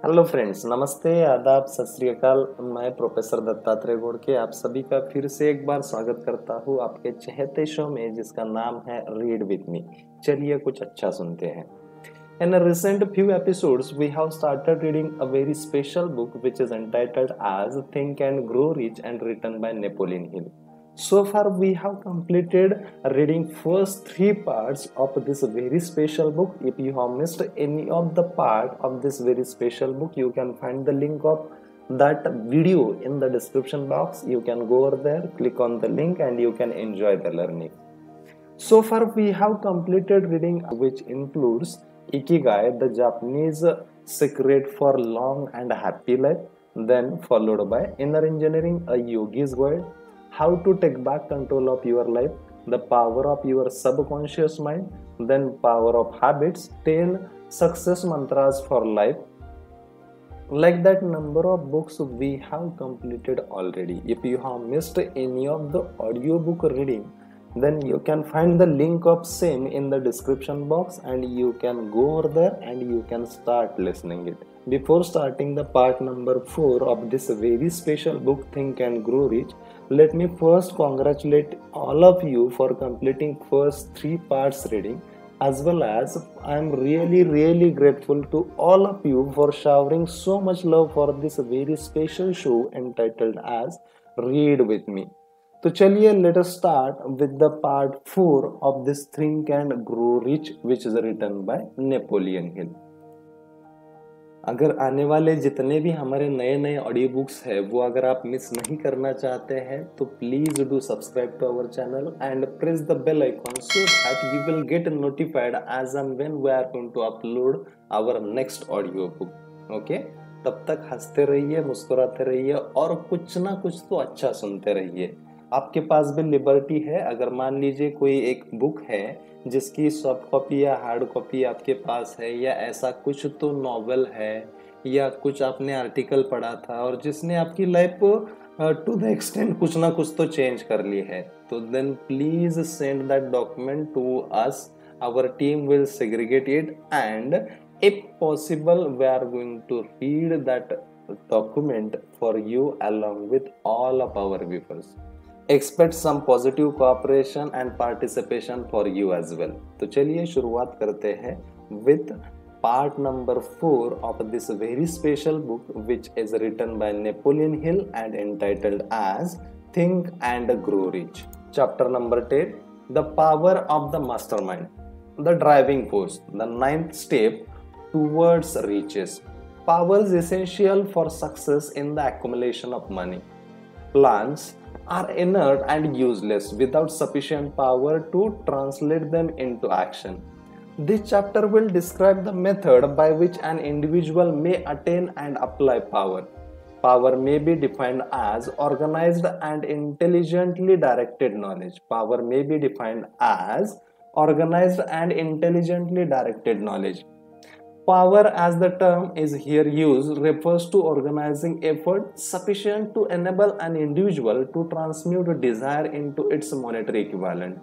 Hello friends, नमस्ते, आदाब, सत श्री अकाल। मैं प्रोफेसर दत्तात्रेय गोड़के आप सभी का फिर से एक बार स्वागत करता हूँ आपके चहेते शो में जिसका नाम है रीड विथ मी। चलिए कुछ अच्छा सुनते हैं। In a recent few episodes, we have started reading a very special book which is entitled as Think and Grow Rich and written by Napoleon Hill. So far, we have completed reading first three parts of this very special book. If you have missed any of the part of this very special book, you can find the link of that video in the description box. You can go over there, click on the link, and you can enjoy the learning. So far, we have completed reading, which includes Ikigai, the Japanese secret for long and happy life, then followed by Inner Engineering, a yogi's guide, how to take back control of your life, the power of your subconscious mind, then power of habits, 10 success mantras for life. Like that number of books we have completed already. If you have missed any of the audiobook reading, then you can find the link of same in the description box and you can go over there and you can start listening it. Before starting the part number 4 of this very special book Think and Grow Rich, let me first congratulate all of you for completing first 3 parts reading, as well as I am really grateful to all of you for showering so much love for this very special show entitled as Read With Me. तो चलिए let us start with the part 4 of this Think and Grow Rich which is written by Napoleon Hill. अगर आने वाले जितने भी हमारे नए audio books है वो अगर आप मिस नहीं करना चाहते हैं तो please do subscribe to our channel and press the bell icon so that you will get notified as and when we are going to upload our next audio book. Okay, तब तक हंसते रहिए, मुस्कुराते रहिए और कुछ ना कुछ तो अच्छा सुनते रहिए। आपके पास भी लिबर्टी है। अगर मान लीजिए कोई एक बुक है जिसकी सॉफ्ट कॉपी या हार्ड कॉपी आपके पास है, या ऐसा कुछ तो नॉवेल है या कुछ आपने आर्टिकल पढ़ा था और जिसने आपकी लाइफ टू द एक्सटेंट कुछ ना कुछ तो चेंज कर ली है, तो then please send that document to us. Our team will segregate it and if possible we are going to read that document for you along with all of our viewers. Expect some positive cooperation and participation for you as well. तो चलिए शुरुआत करते हैं with part number 4 of this very special book which is written by Napoleon Hill and entitled as Think and Grow Rich. Chapter number 10, The Power of the Mastermind, the Driving Force, the 9th step towards riches. Power is essential for success in the accumulation of money. Plans are inert and useless without sufficient power to translate them into action. This chapter will describe the method by which an individual may attain and apply power. Power may be defined as organized and intelligently directed knowledge. Power may be defined as organized and intelligently directed knowledge. Power, as the term is here used, refers to organizing effort sufficient to enable an individual to transmute desire into its monetary equivalent.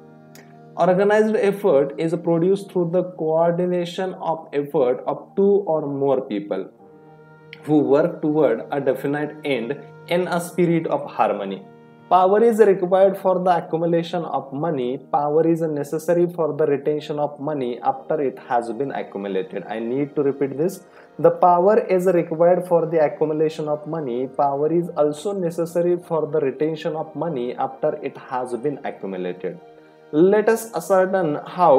Organized effort is produced through the coordination of effort of two or more people who work toward a definite end in a spirit of harmony. Power is required for the accumulation of money. Power is necessary for the retention of money after it has been accumulated. I need to repeat this. The power is required for the accumulation of money. Power is also necessary for the retention of money after it has been accumulated. Let us ascertain how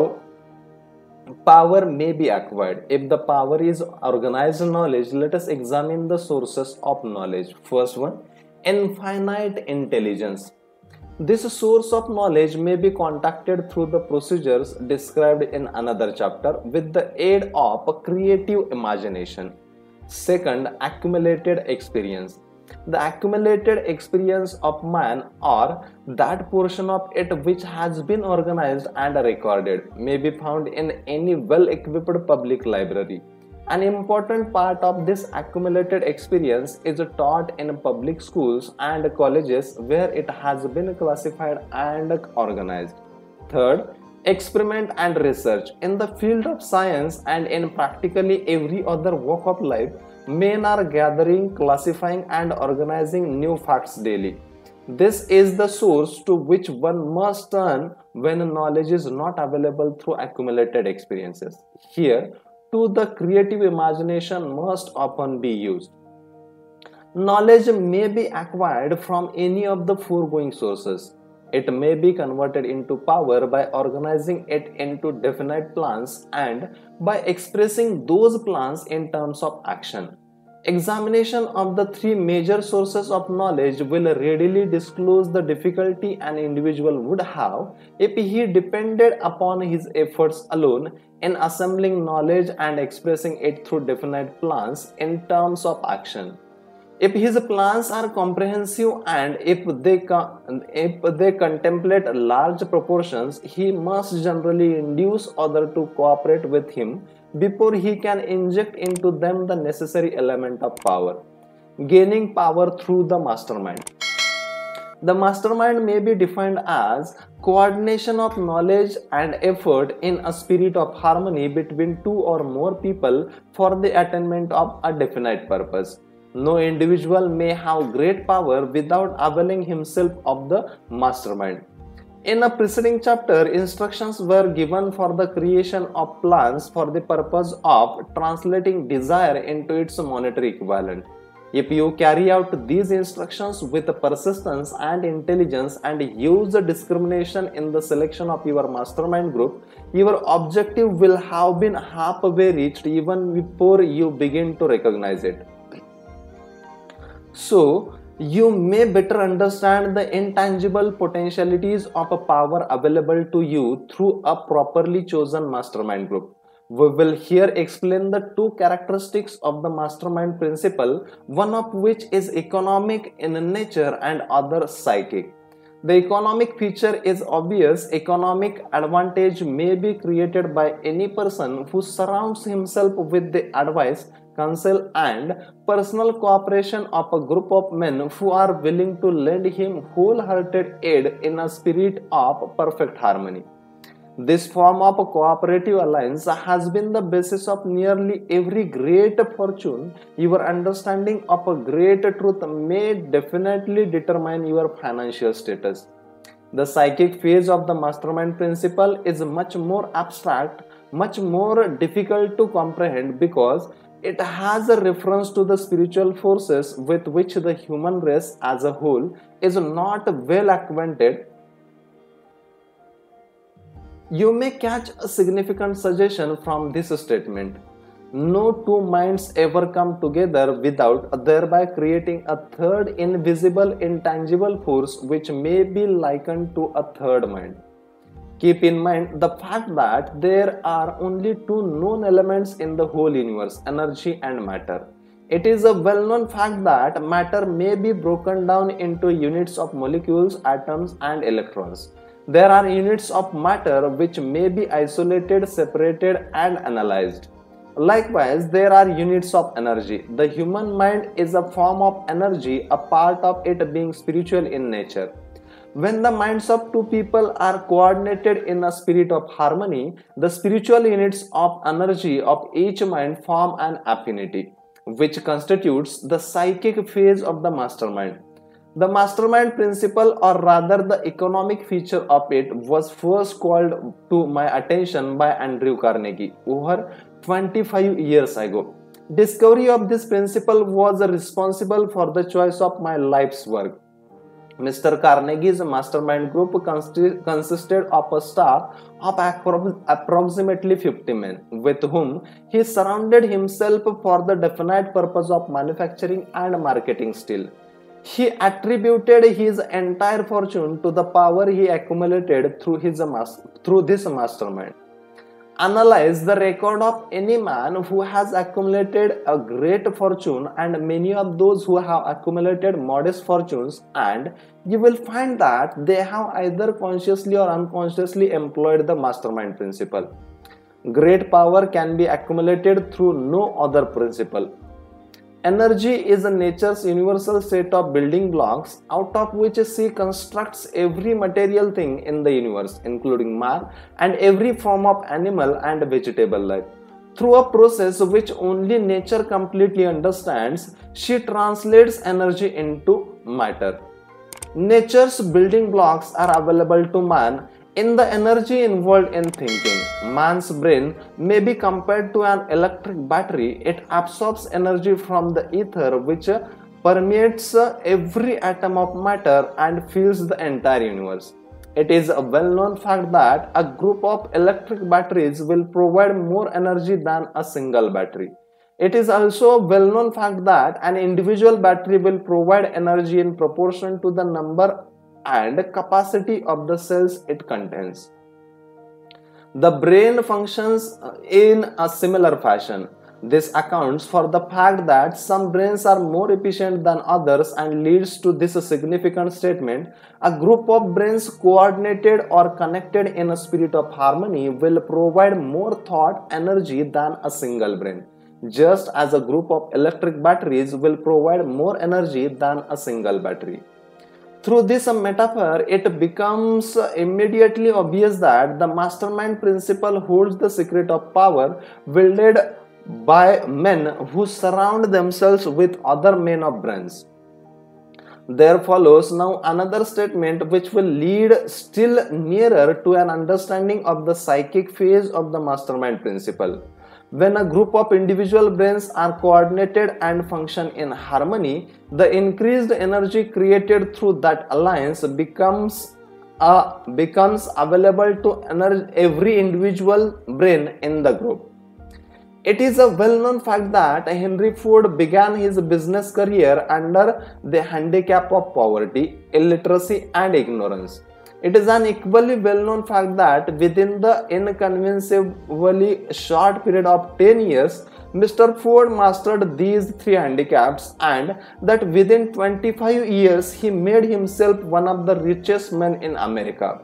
power may be acquired. If the power is organized knowledge, let us examine the sources of knowledge. First one, infinite intelligence. This source of knowledge may be contacted through the procedures described in another chapter with the aid of creative imagination. Second, accumulated experience. The accumulated experience of man, or that portion of it which has been organized and recorded, may be found in any well-equipped public library. An important part of this accumulated experience is taught in public schools and colleges where it has been classified and organized. Third, experiment and research. In the field of science and in practically every other walk of life, Men are gathering, classifying, and organizing new facts daily. This is the source to which one must turn when knowledge is not available through accumulated experiences. Here, too, the creative imagination must often be used. Knowledge may be acquired from any of the foregoing sources. It may be converted into power by organizing it into definite plans and by expressing those plans in terms of action. Examination of the three major sources of knowledge will readily disclose the difficulty an individual would have if he depended upon his efforts alone in assembling knowledge and expressing it through definite plans in terms of action. If his plans are comprehensive and if they contemplate large proportions, he must generally induce others to cooperate with him before he can inject into them the necessary element of power. Gaining power through the mastermind. The mastermind may be defined as coordination of knowledge and effort in a spirit of harmony between two or more people for the attainment of a definite purpose. No individual may have great power without availing himself of the mastermind. In a preceding chapter, instructions were given for the creation of plans for the purpose of translating desire into its monetary equivalent. If you carry out these instructions with persistence and intelligence and use discrimination in the selection of your mastermind group, your objective will have been halfway reached even before you begin to recognize it. So, you may better understand the intangible potentialities of a power available to you through a properly chosen mastermind group. We will here explain the two characteristics of the mastermind principle, one of which is economic in nature and other psychic. The economic feature is obvious. Economic advantage may be created by any person who surrounds himself with the advice, counsel, and personal cooperation of a group of men who are willing to lend him wholehearted aid in a spirit of perfect harmony. This form of cooperative alliance has been the basis of nearly every great fortune. Your understanding of a great truth may definitely determine your financial status. The psychic phase of the mastermind principle is much more abstract, much more difficult to comprehend because it has a reference to the spiritual forces with which the human race as a whole is not well acquainted. You may catch a significant suggestion from this statement. No two minds ever come together without thereby creating a third invisible, intangible force which may be likened to a third mind. Keep in mind the fact that there are only two known elements in the whole universe, energy and matter. It is a well-known fact that matter may be broken down into units of molecules, atoms, and electrons. There are units of matter which may be isolated, separated, and analyzed. Likewise, there are units of energy. The human mind is a form of energy, a part of it being spiritual in nature. When the minds of two people are coordinated in a spirit of harmony, the spiritual units of energy of each mind form an affinity, which constitutes the psychic phase of the mastermind. The mastermind principle, or rather the economic feature of it, was first called to my attention by Andrew Carnegie over 25 years ago. Discovery of this principle was responsible for the choice of my life's work. Mr. Carnegie's mastermind group consisted of a staff of approximately 50 men, with whom he surrounded himself for the definite purpose of manufacturing and marketing steel. He attributed his entire fortune to the power he accumulated through this mastermind. Analyze the record of any man who has accumulated a great fortune and many of those who have accumulated modest fortunes, and you will find that they have either consciously or unconsciously employed the mastermind principle. Great power can be accumulated through no other principle. Energy is nature's universal set of building blocks out of which she constructs every material thing in the universe, including man and every form of animal and vegetable life. Through a process which only nature completely understands, she translates energy into matter. Nature's building blocks are available to man in the energy involved in thinking. Man's brain may be compared to an electric battery. It absorbs energy from the ether, which permeates every atom of matter and fills the entire universe. It is a well-known fact that a group of electric batteries will provide more energy than a single battery. It is also a well-known fact that an individual battery will provide energy in proportion to the number and capacity of the cells it contains. The brain functions in a similar fashion. This accounts for the fact that some brains are more efficient than others and leads to this significant statement: a group of brains coordinated or connected in a spirit of harmony will provide more thought energy than a single brain, just as a group of electric batteries will provide more energy than a single battery. Through this metaphor, it becomes immediately obvious that the mastermind principle holds the secret of power wielded by men who surround themselves with other men of brains. There follows now another statement which will lead still nearer to an understanding of the psychic phase of the mastermind principle. When a group of individual brains are coordinated and function in harmony, the increased energy created through that alliance becomes available to every individual brain in the group. It is a well-known fact that Henry Ford began his business career under the handicap of poverty, illiteracy, and ignorance. It is an equally well-known fact that within the inconceivably short period of 10 years, Mr. Ford mastered these three handicaps, and that within 25 years he made himself one of the richest men in America.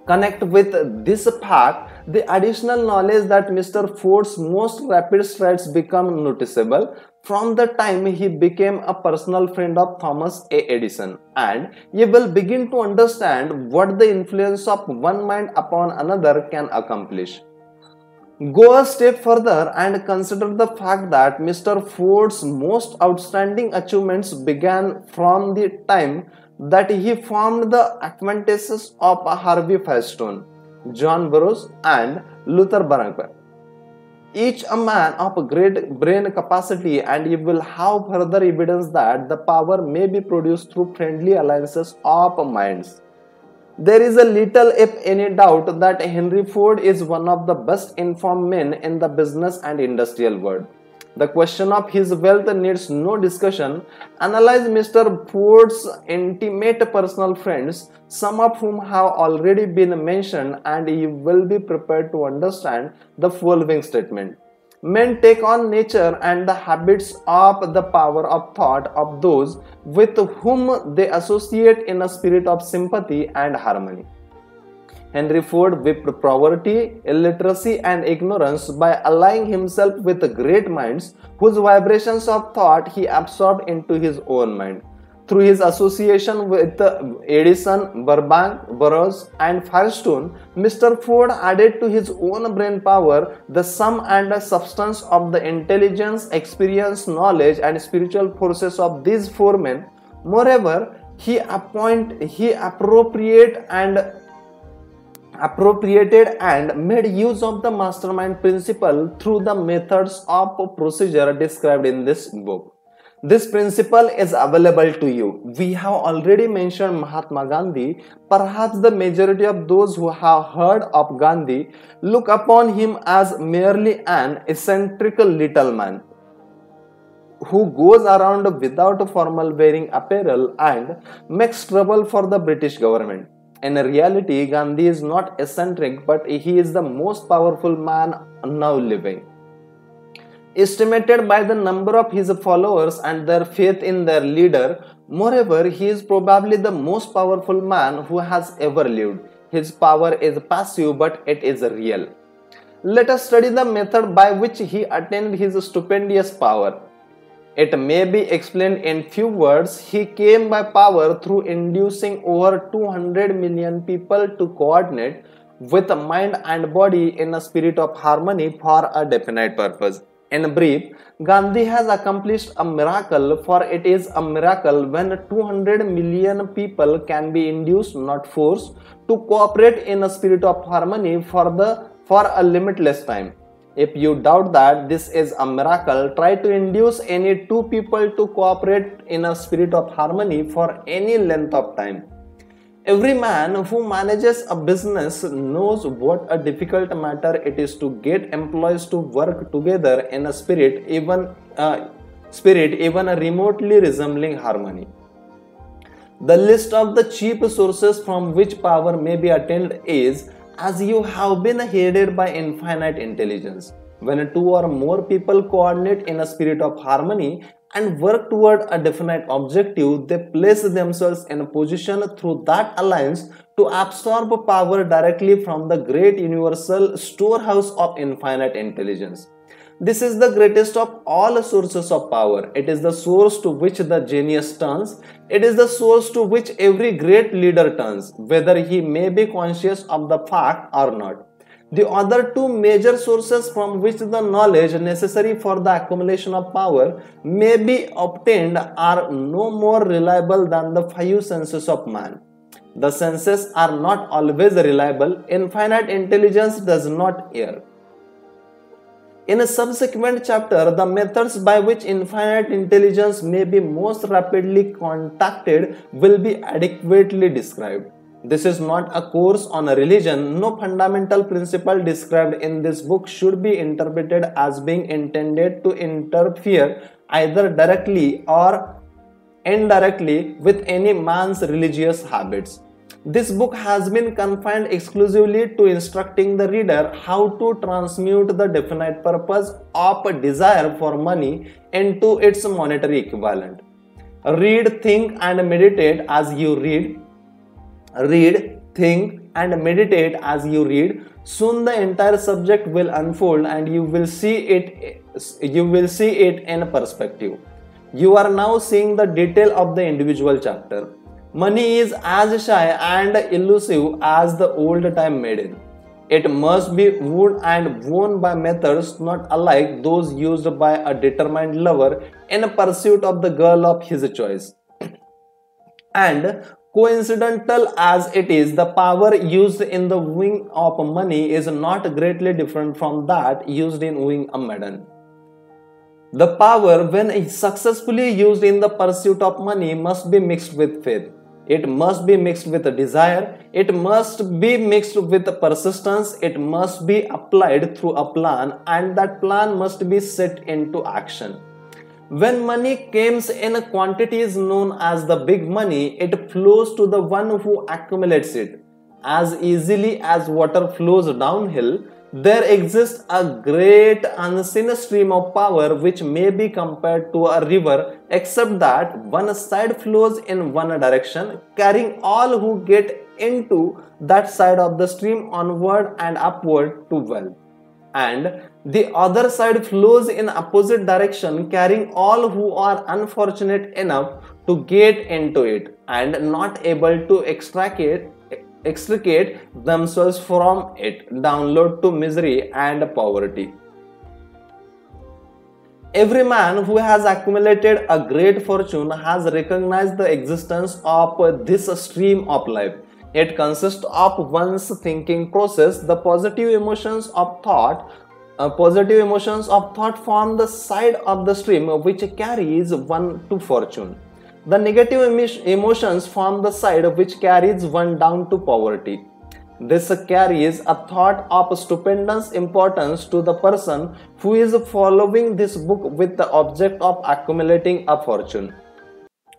Connect with this fact the additional knowledge that Mr. Ford's most rapid strides become noticeable from the time he became a personal friend of Thomas A. Edison, and you will begin to understand what the influence of one mind upon another can accomplish. Go a step further and consider the fact that Mr. Ford's most outstanding achievements began from the time that he formed the acquaintances of Harvey Firestone, John Burroughs, and Luther Burbank, each a man of great brain capacity, and you will have further evidence that the power may be produced through friendly alliances of minds. There is a little, if any, doubt that Henry Ford is one of the best informed men in the business and industrial world. The question of his wealth needs no discussion. Analyze Mr. Ford's intimate personal friends, some of whom have already been mentioned, and you will be prepared to understand the following statement. Men take on nature and the habits of the power of thought of those with whom they associate in a spirit of sympathy and harmony. Henry Ford whipped poverty, illiteracy, and ignorance by allying himself with great minds whose vibrations of thought he absorbed into his own mind. Through his association with Edison, Burbank, Burroughs, and Firestone, Mr. Ford added to his own brain power the sum and substance of the intelligence, experience, knowledge, and spiritual forces of these four men. Moreover, he appropriated and made use of the mastermind principle through the methods of procedure described in this book. This principle is available to you. We have already mentioned Mahatma Gandhi. Perhaps the majority of those who have heard of Gandhi look upon him as merely an eccentric little man who goes around without formal wearing apparel and makes trouble for the British government. In reality, Gandhi is not eccentric, but he is the most powerful man now living. Estimated by the number of his followers and their faith in their leader, moreover, he is probably the most powerful man who has ever lived. His power is passive, but it is real. Let us study the method by which he attained his stupendous power. It may be explained in few words. He came by power through inducing over 200 million people to coordinate with mind and body in a spirit of harmony for a definite purpose. In brief, Gandhi has accomplished a miracle, for it is a miracle when 200 million people can be induced, not forced, to cooperate in a spirit of harmony for a limitless time. If you doubt that this is a miracle, try to induce any two people to cooperate in a spirit of harmony for any length of time. Every man who manages a business knows what a difficult matter it is to get employees to work together in a spirit even remotely resembling harmony. The list of the cheap sources from which power may be attained is, as you have been headed by infinite intelligence. When two or more people coordinate in a spirit of harmony and work toward a definite objective, they place themselves in a position through that alliance to absorb power directly from the great universal storehouse of infinite intelligence. This is the greatest of all sources of power. It is the source to which the genius turns. It is the source to which every great leader turns, whether he may be conscious of the fact or not. The other two major sources from which the knowledge necessary for the accumulation of power may be obtained are no more reliable than the five senses of man. The senses are not always reliable. Infinite intelligence does not err. In a subsequent chapter, the methods by which infinite intelligence may be most rapidly contacted will be adequately described. This is not a course on a religion. No fundamental principle described in this book should be interpreted as being intended to interfere either directly or indirectly with any man's religious habits. This book has been confined exclusively to instructing the reader how to transmute the definite purpose of a desire for money into its monetary equivalent. Read, think, and meditate as you read. Read, think, and meditate as you read. Soon the entire subject will unfold and you will see it in perspective. You are now seeing the detail of the individual chapter. Money is as shy and elusive as the old-time maiden. It must be wooed and won by methods not unlike those used by a determined lover in pursuit of the girl of his choice. And coincidental as it is, the power used in the wooing of money is not greatly different from that used in wooing a maiden. The power, when successfully used in the pursuit of money, must be mixed with faith. It must be mixed with desire. It must be mixed with persistence. It must be applied through a plan, and that plan must be set into action. When money comes in quantities known as the big money, it flows to the one who accumulates it. As easily as water flows downhill, there exists a great unseen stream of power which may be compared to a river, except that one side flows in one direction, carrying all who get into that side of the stream onward and upward to wealth, and the other side flows in opposite direction, carrying all who are unfortunate enough to get into it and not able to extricate themselves from it, downward to misery and poverty. Every man who has accumulated a great fortune has recognized the existence of this stream of life. It consists of one's thinking process. The positive emotions of thought form the side of the stream which carries one to fortune. The negative emotions form the side which carries one down to poverty. This carries a thought of stupendous importance to the person who is following this book with the object of accumulating a fortune.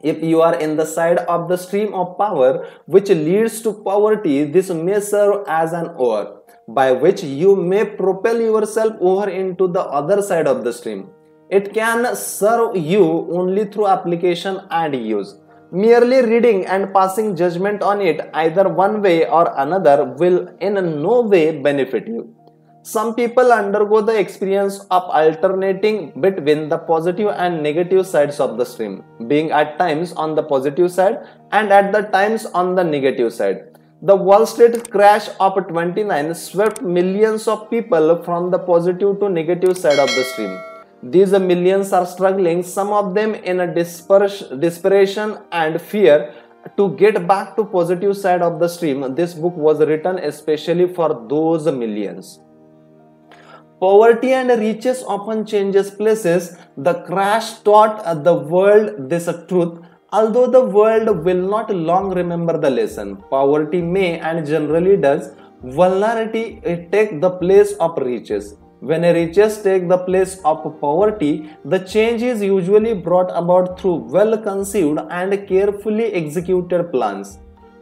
If you are in the side of the stream of power which leads to poverty, this may serve as an oar by which you may propel yourself over into the other side of the stream. It can serve you only through application and use. Merely reading and passing judgment on it either one way or another will in no way benefit you. Some people undergo the experience of alternating between the positive and negative sides of the stream, being at times on the positive side and at the times on the negative side. The Wall Street crash of 29 swept millions of people from the positive to negative side of the stream. These millions are struggling, some of them in a desperation and fear, to get back to positive side of the stream. This book was written especially for those millions. Poverty and riches often changes places. The crash taught the world this truth. Although the world will not long remember the lesson, poverty may and generally does. Vulnerability take the place of riches. When riches take the place of poverty, the change is usually brought about through well-conceived and carefully executed plans.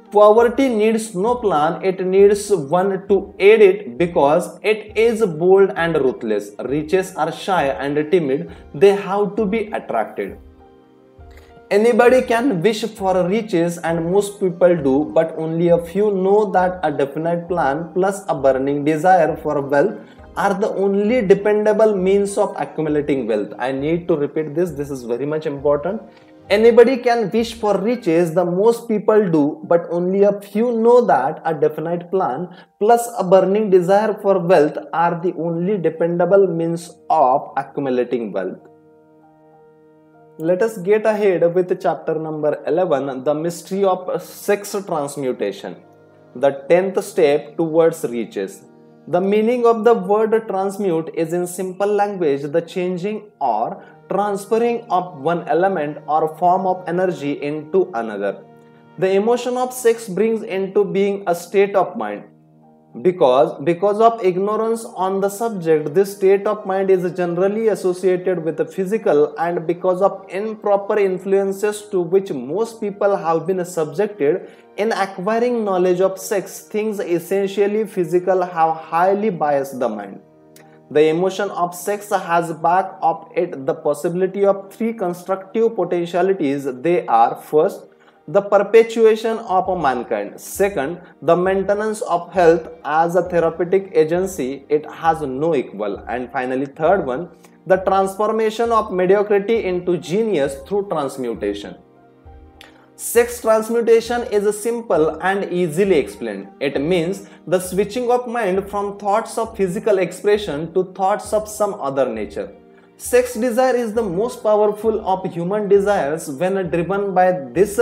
Poverty needs no plan, it needs one to aid it because it is bold and ruthless. Riches are shy and timid, they have to be attracted. Anybody can wish for riches and most people do, but only a few know that a definite plan plus a burning desire for wealth are the only dependable means of accumulating wealth. I need to repeat this is very much important. Anybody can wish for riches, the most people do, but only a few know that a definite plan plus a burning desire for wealth are the only dependable means of accumulating wealth. Let us get ahead with chapter number 11, the mystery of sex transmutation, the 10th step towards riches. The meaning of the word transmute is in simple language the changing or transferring of one element or form of energy into another. The emotion of sex brings into being a state of mind. Because of ignorance on the subject, this state of mind is generally associated with the physical, and because of improper influences to which most people have been subjected in acquiring knowledge of sex, things essentially physical have highly biased the mind. The emotion of sex has back of it the possibility of three constructive potentialities. They are: first, the perpetuation of mankind; second, the maintenance of health as a therapeutic agency, it has no equal; and finally, third one, the transformation of mediocrity into genius through transmutation. Sex transmutation is simple and easily explained. It means the switching of mind from thoughts of physical expression to thoughts of some other nature. Sex desire is the most powerful of human desires. When driven by this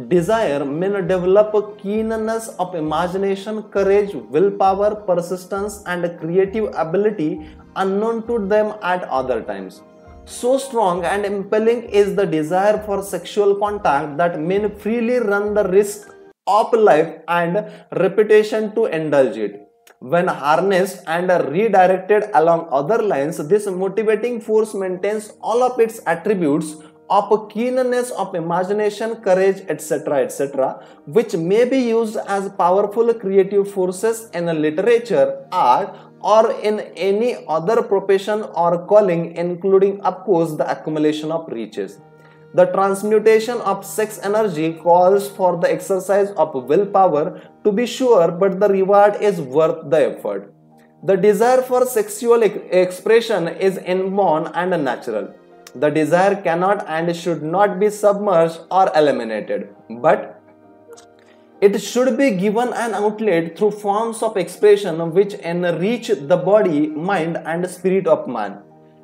desire, men develop a keenness of imagination, courage, willpower, persistence, and creative ability unknown to them at other times. So strong and impelling is the desire for sexual contact that men freely run the risk of life and reputation to indulge it. When harnessed and redirected along other lines, this motivating force maintains all of its attributes of keenness of imagination, courage, etc., which may be used as powerful creative forces in literature, art, or in any other profession or calling, including, of course, the accumulation of riches. The transmutation of sex energy calls for the exercise of willpower, to be sure, but the reward is worth the effort. The desire for sexual expression is inborn and natural. The desire cannot and should not be submerged or eliminated, but it should be given an outlet through forms of expression which enrich the body, mind, and spirit of man.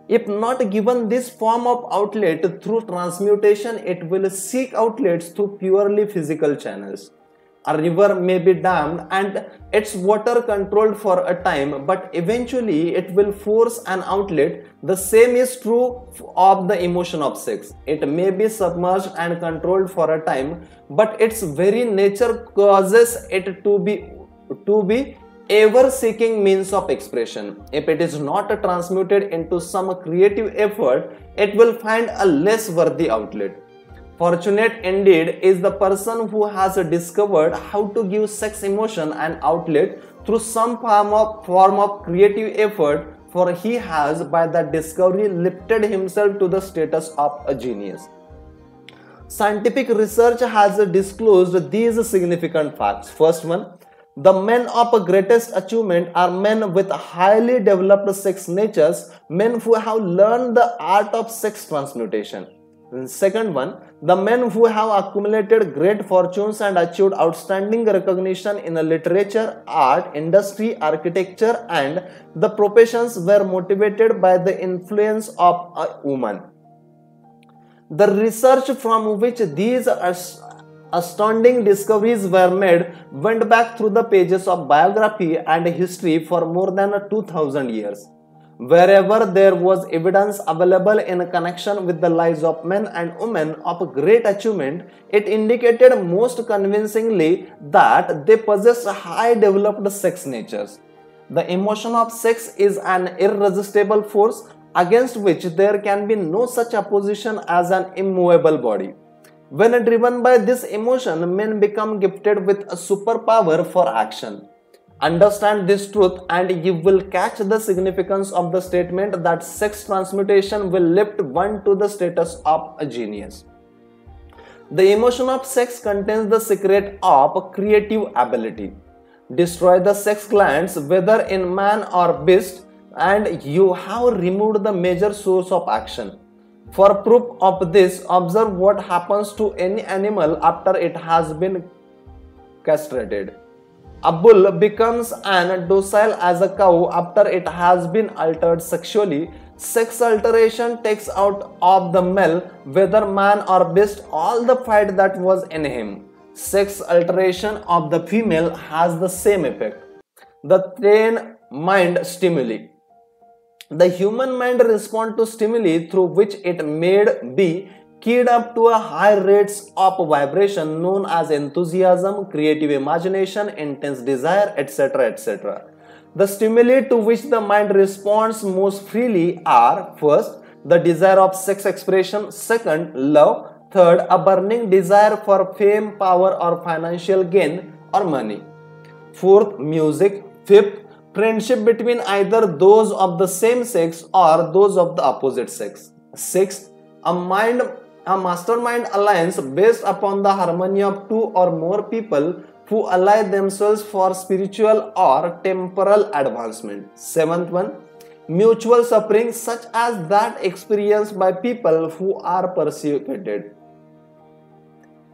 If not given this form of outlet through transmutation, it will seek outlets through purely physical channels. A river may be dammed and its water controlled for a time, but eventually it will force an outlet. The same is true of the emotion of sex. It may be submerged and controlled for a time, but its very nature causes it to be ever-seeking means of expression. If it is not transmuted into some creative effort, it will find a less worthy outlet. Fortunate indeed is the person who has discovered how to give sex emotion an outlet through some form of creative effort, for he has by that discovery lifted himself to the status of a genius. Scientific research has disclosed these significant facts. First one, the men of greatest achievement are men with highly developed sex natures, men who have learned the art of sex transmutation. Second one, the men who have accumulated great fortunes and achieved outstanding recognition in literature, art, industry, architecture, and the professions were motivated by the influence of a woman. The research from which these astounding discoveries were made went back through the pages of biography and history for more than 2000 years. Wherever there was evidence available in connection with the lives of men and women of great achievement, it indicated most convincingly that they possessed high developed sex natures. The emotion of sex is an irresistible force against which there can be no such opposition as an immovable body. When driven by this emotion, men become gifted with a superpower for action. Understand this truth and you will catch the significance of the statement that sex transmutation will lift one to the status of a genius. The emotion of sex contains the secret of creative ability. Destroy the sex glands whether in man or beast and you have removed the major source of action. For proof of this, observe what happens to any animal after it has been castrated. A bull becomes as docile as a cow after it has been altered sexually. Sex alteration takes out of the male, whether man or beast, all the fight that was in him. Sex alteration of the female has the same effect. The trained mind stimuli. The human mind responds to stimuli through which it may be keyed up to a high rates of vibration known as enthusiasm, creative imagination, intense desire, etc. etc. The stimuli to which the mind responds most freely are: first, the desire of sex expression; second, love; third, a burning desire for fame, power, or financial gain or money; fourth, music; fifth, friendship between either those of the same sex or those of the opposite sex; sixth, a mastermind alliance based upon the harmony of two or more people who ally themselves for spiritual or temporal advancement; seventh one, mutual suffering such as that experienced by people who are persecuted;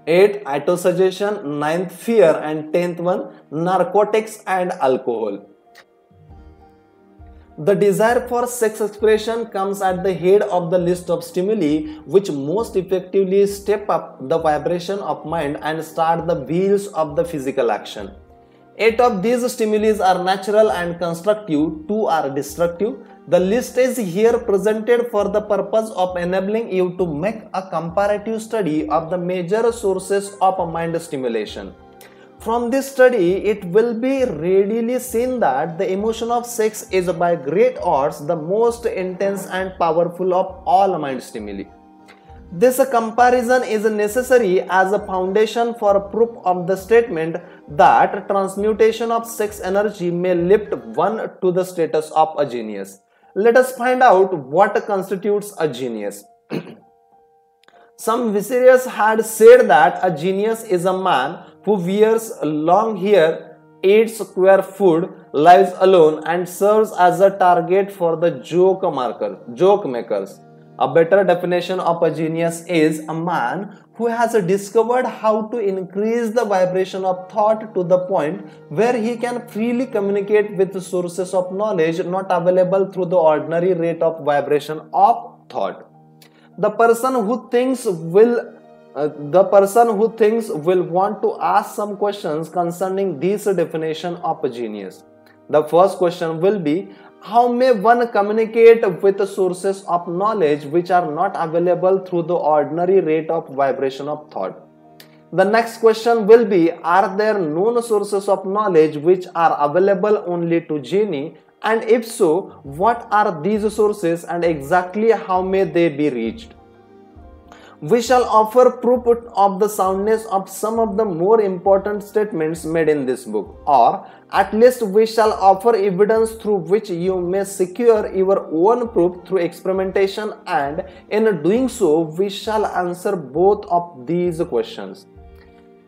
eighth, autosuggestion; ninth, fear; and tenth one, narcotics and alcohol. The desire for sex expression comes at the head of the list of stimuli which most effectively step up the vibration of mind and start the wheels of the physical action. 8 of these stimuli are natural and constructive, 2 are destructive. The list is here presented for the purpose of enabling you to make a comparative study of the major sources of mind stimulation. From this study, it will be readily seen that the emotion of sex is by great odds the most intense and powerful of all mind stimuli. This comparison is necessary as a foundation for proof of the statement that transmutation of sex energy may lift one to the status of a genius. Let us find out what constitutes a genius. Some viziers had said that a genius is a man who wears long hair, eats square food, lives alone, and serves as a target for the joke makers. A better definition of a genius is a man who has discovered how to increase the vibration of thought to the point where he can freely communicate with sources of knowledge not available through the ordinary rate of vibration of thought. The person who thinks will want to ask some questions concerning this definition of a genius. The first question will be, how may one communicate with sources of knowledge which are not available through the ordinary rate of vibration of thought? The next question will be, are there known sources of knowledge which are available only to genie? And if so, what are these sources and exactly how may they be reached? We shall offer proof of the soundness of some of the more important statements made in this book, or at least we shall offer evidence through which you may secure your own proof through experimentation, and in doing so, we shall answer both of these questions.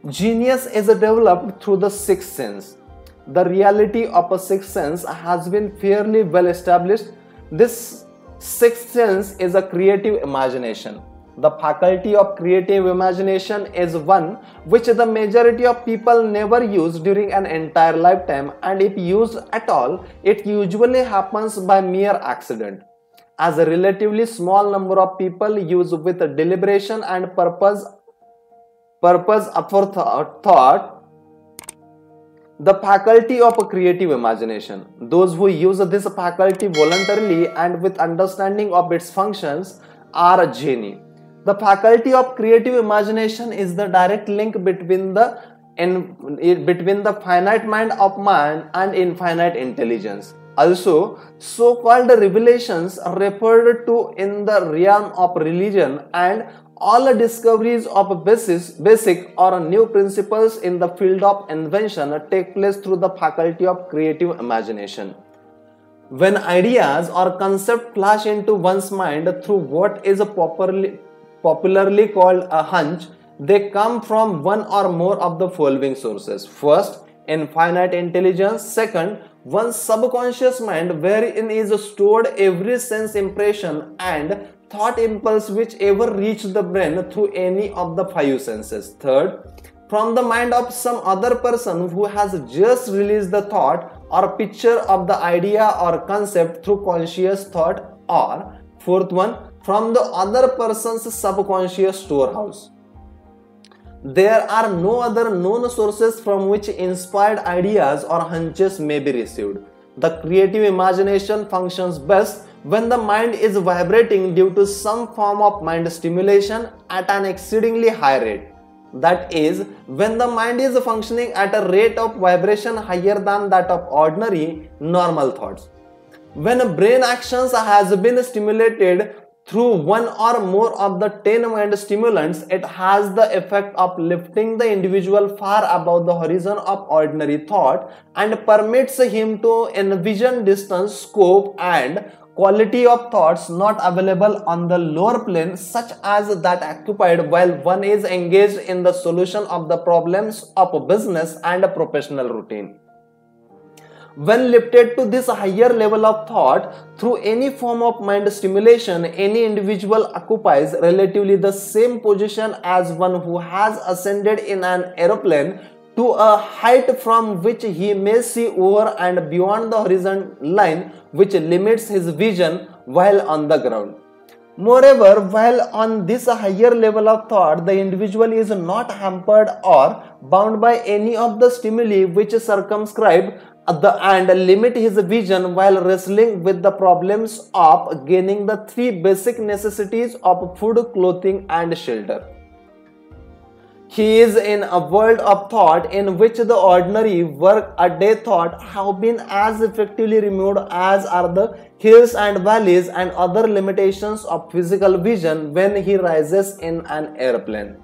Genius is developed through the sixth sense. The reality of a sixth sense has been fairly well established. This sixth sense is a creative imagination. The faculty of creative imagination is one which the majority of people never use during an entire lifetime, and if used at all, it usually happens by mere accident. As a relatively small number of people use with deliberation and purpose aforethought the faculty of creative imagination. Those who use this faculty voluntarily and with understanding of its functions are genii. The faculty of creative imagination is the direct link between the finite mind of man and infinite intelligence. Also, so-called revelations referred to in the realm of religion and all discoveries of basic or new principles in the field of invention take place through the faculty of creative imagination. When ideas or concepts flash into one's mind through what is popularly called a hunch, they come from one or more of the following sources. First, infinite intelligence. Second, one's subconscious mind, wherein is stored every sense impression and thought impulse which ever reach the brain through any of the five senses. Third, from the mind of some other person who has just released the thought or picture of the idea or concept through conscious thought. Or fourth one, from the other person's subconscious storehouse. There are no other known sources from which inspired ideas or hunches may be received. The creative imagination functions best when the mind is vibrating due to some form of mind stimulation at an exceedingly high rate. That is, when the mind is functioning at a rate of vibration higher than that of ordinary, normal thoughts. When brain actions has been stimulated through one or more of the 10 mind stimulants, it has the effect of lifting the individual far above the horizon of ordinary thought and permits him to envision distance, scope and quality of thoughts not available on the lower plane, such as that occupied while one is engaged in the solution of the problems of business and professional routine. When lifted to this higher level of thought through any form of mind stimulation, any individual occupies relatively the same position as one who has ascended in an aeroplane to a height from which he may see over and beyond the horizon line which limits his vision while on the ground. Moreover, while on this higher level of thought, the individual is not hampered or bound by any of the stimuli which circumscribe and limit his vision while wrestling with the problems of gaining the three basic necessities of food, clothing and shelter. He is in a world of thought in which the ordinary work-a-day thought have been as effectively removed as are the hills and valleys and other limitations of physical vision when he rises in an airplane.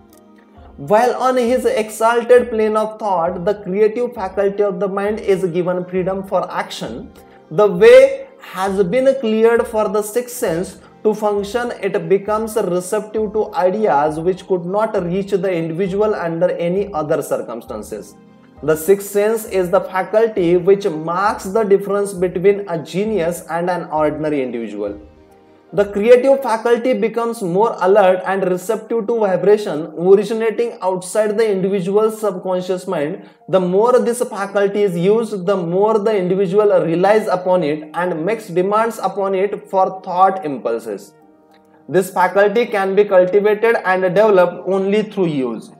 While on his exalted plane of thought, the creative faculty of the mind is given freedom for action. The way has been cleared for the sixth sense to function. It becomes receptive to ideas which could not reach the individual under any other circumstances. The sixth sense is the faculty which marks the difference between a genius and an ordinary individual. The creative faculty becomes more alert and receptive to vibration originating outside the individual's subconscious mind. The more this faculty is used, the more the individual relies upon it and makes demands upon it for thought impulses. This faculty can be cultivated and developed only through use.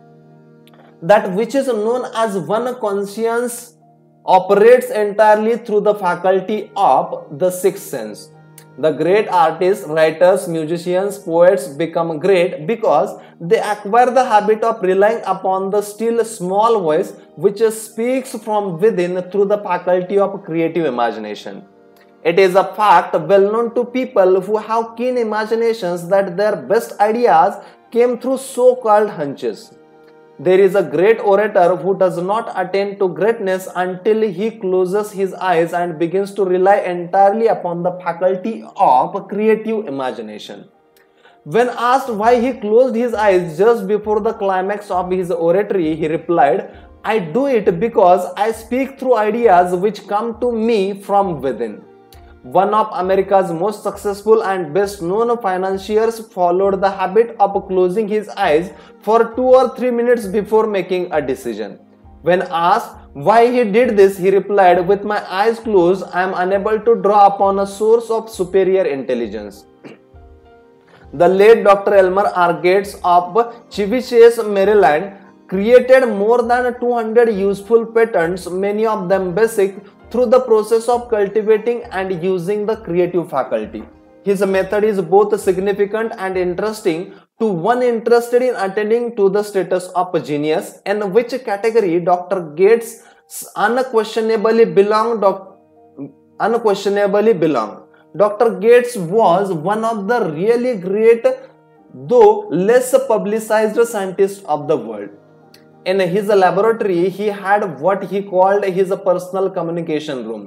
That which is known as one conscience operates entirely through the faculty of the sixth sense. The great artists, writers, musicians, poets become great because they acquire the habit of relying upon the still small voice which speaks from within through the faculty of creative imagination. It is a fact well known to people who have keen imaginations that their best ideas came through so-called hunches. There is a great orator who does not attain to greatness until he closes his eyes and begins to rely entirely upon the faculty of creative imagination. When asked why he closed his eyes just before the climax of his oratory, he replied, "I do it because I speak through ideas which come to me from within." One of America's most successful and best known financiers followed the habit of closing his eyes for 2 or 3 minutes before making a decision. When asked why he did this, he replied, "With my eyes closed, I am unable to draw upon a source of superior intelligence." The late Dr. Elmer R. Gates of Chiviches, Maryland, created more than 200 useful patents, many of them basic, through the process of cultivating and using the creative faculty. His method is both significant and interesting to one interested in attaining to the status of genius, in which category Dr. Gates unquestionably belonged. Dr. Gates was one of the really great, though less publicized scientists of the world. In his laboratory, he had what he called his personal communication room.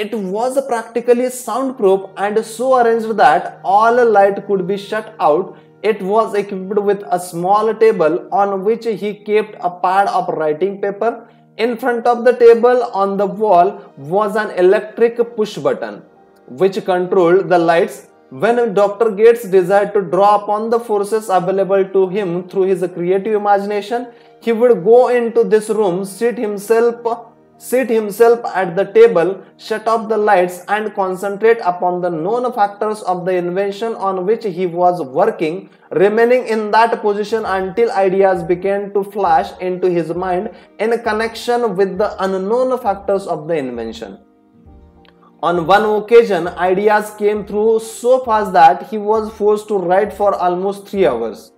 It was practically soundproof and so arranged that all light could be shut out. It was equipped with a small table on which he kept a pad of writing paper. In front of the table on the wall was an electric push button which controlled the lights. When Dr. Gates desired to draw upon the forces available to him through his creative imagination, he would go into this room, sit himself at the table, shut off the lights, and concentrate upon the known factors of the invention on which he was working, remaining in that position until ideas began to flash into his mind in connection with the unknown factors of the invention. On one occasion, ideas came through so fast that he was forced to write for almost 3 hours.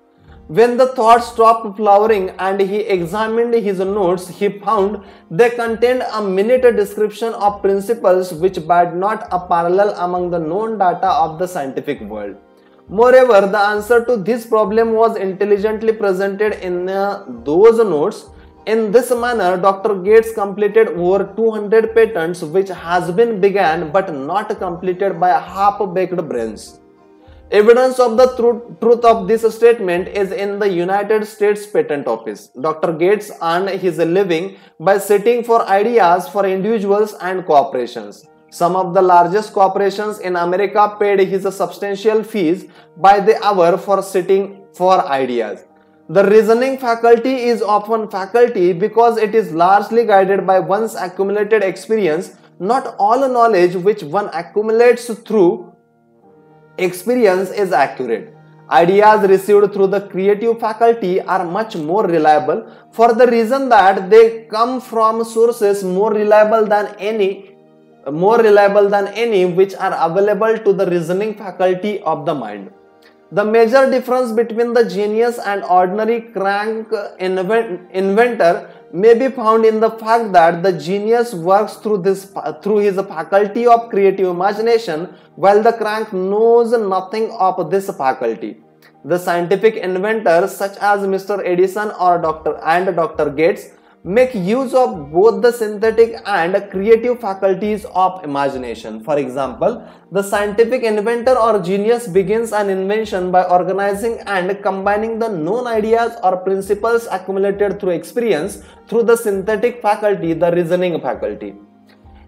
When the thoughts stopped flowering and he examined his notes, he found they contained a minute description of principles which bade not a parallel among the known data of the scientific world. Moreover, the answer to this problem was intelligently presented in those notes. In this manner, Dr. Gates completed over 200 patents, which has been begun but not completed by half-baked brains. Evidence of the truth of this statement is in the United States Patent Office. Dr. Gates earned his living by sitting for ideas for individuals and corporations. Some of the largest corporations in America paid his substantial fees by the hour for sitting for ideas. The reasoning faculty is often faculty because it is largely guided by one's accumulated experience. Not all knowledge which one accumulates through experience is accurate. Ideas received through the creative faculty are much more reliable for the reason that they come from sources more reliable than any which are available to the reasoning faculty of the mind. The major difference between the genius and ordinary crank inventor may be found in the fact that the genius works through his faculty of creative imagination, while the crank knows nothing of this faculty. The scientific inventors such as Mr. Edison or Dr. Gates make use of both the synthetic and creative faculties of imagination. For example, the scientific inventor or genius begins an invention by organizing and combining the known ideas or principles accumulated through experience through the synthetic faculty, the reasoning faculty.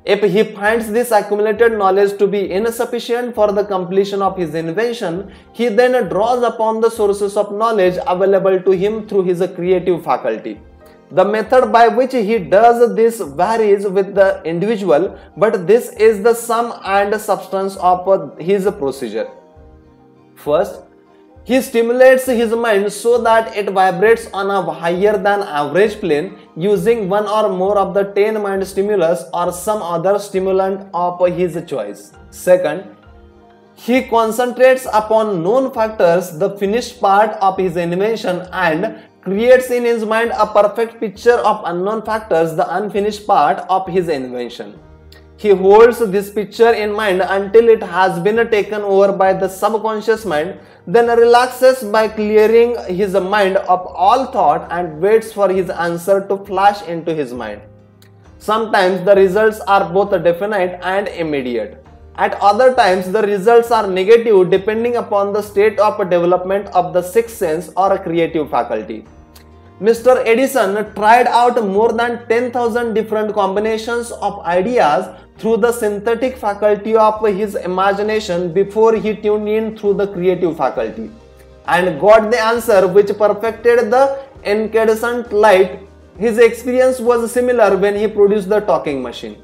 If he finds this accumulated knowledge to be insufficient for the completion of his invention, he then draws upon the sources of knowledge available to him through his creative faculty. The method by which he does this varies with the individual, but this is the sum and substance of his procedure. First, he stimulates his mind so that it vibrates on a higher than average plane using one or more of the 10 mind stimulus or some other stimulant of his choice. Second, he concentrates upon known factors, the finished part of his invention, and creates in his mind a perfect picture of unknown factors, the unfinished part of his invention. He holds this picture in mind until it has been taken over by the subconscious mind, then relaxes by clearing his mind of all thought and waits for his answer to flash into his mind. Sometimes the results are both definite and immediate. At other times, the results are negative depending upon the state of development of the sixth sense or creative faculty. Mr. Edison tried out more than 10,000 different combinations of ideas through the synthetic faculty of his imagination before he tuned in through the creative faculty and got the answer which perfected the incandescent light. His experience was similar when he produced the talking machine.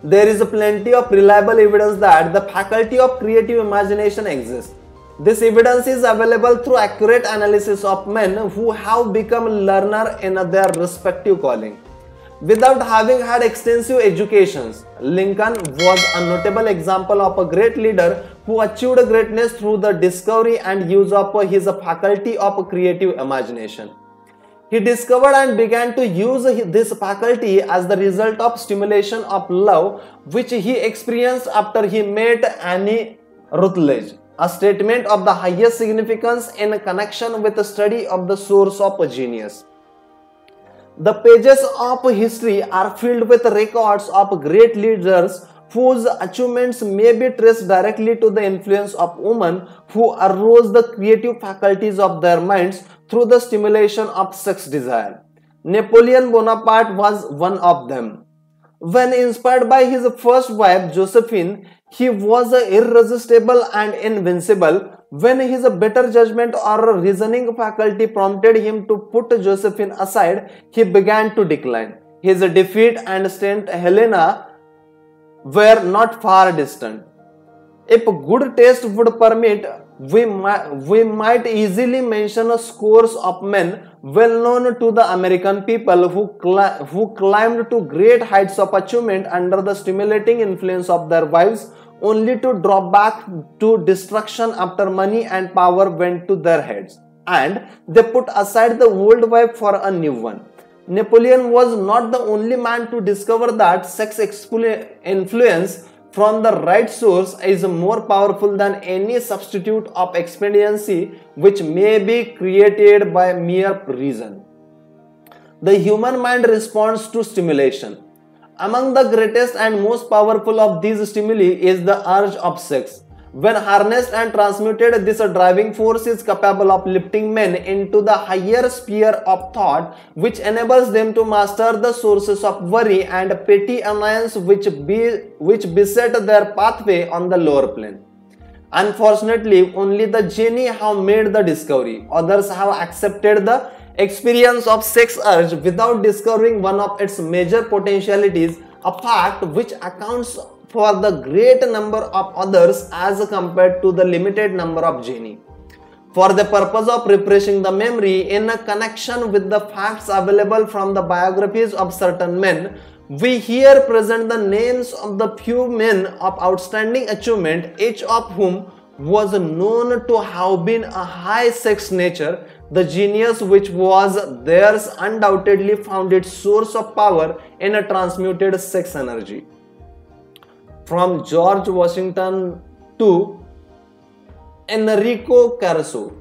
There is plenty of reliable evidence that the faculty of creative imagination exists. This evidence is available through accurate analysis of men who have become learners in their respective calling. Without having had extensive educations, Lincoln was a notable example of a great leader who achieved greatness through the discovery and use of his faculty of creative imagination. He discovered and began to use this faculty as the result of stimulation of love which he experienced after he met Annie Rutledge, a statement of the highest significance in connection with the study of the source of genius. The pages of history are filled with records of great leaders whose achievements may be traced directly to the influence of women who aroused the creative faculties of their minds through the stimulation of sex desire. Napoleon Bonaparte was one of them. When inspired by his first wife Josephine, he was irresistible and invincible. When his better judgment or reasoning faculty prompted him to put Josephine aside, he began to decline. His defeat and Saint Helena were not far distant. If good taste would permit, we might easily mention scores of men well known to the American people who climbed to great heights of achievement under the stimulating influence of their wives, only to drop back to destruction after money and power went to their heads, and they put aside the old wife for a new one. Napoleon was not the only man to discover that sex influence from the right source is more powerful than any substitute of expediency which may be created by mere reason. The human mind responds to stimulation. Among the greatest and most powerful of these stimuli is the urge of sex. When harnessed and transmuted, this driving force is capable of lifting men into the higher sphere of thought, which enables them to master the sources of worry and petty annoyance which beset their pathway on the lower plane. Unfortunately, only the genii have made the discovery. Others have accepted the experience of sex urge without discovering one of its major potentialities, a fact which accounts for the great number of others as compared to the limited number of genii. For the purpose of refreshing the memory in a connection with the facts available from the biographies of certain men, we here present the names of the few men of outstanding achievement, each of whom was known to have been a high sex nature. The genius which was theirs undoubtedly found its source of power in a transmuted sex energy. From George Washington to Enrico Caruso.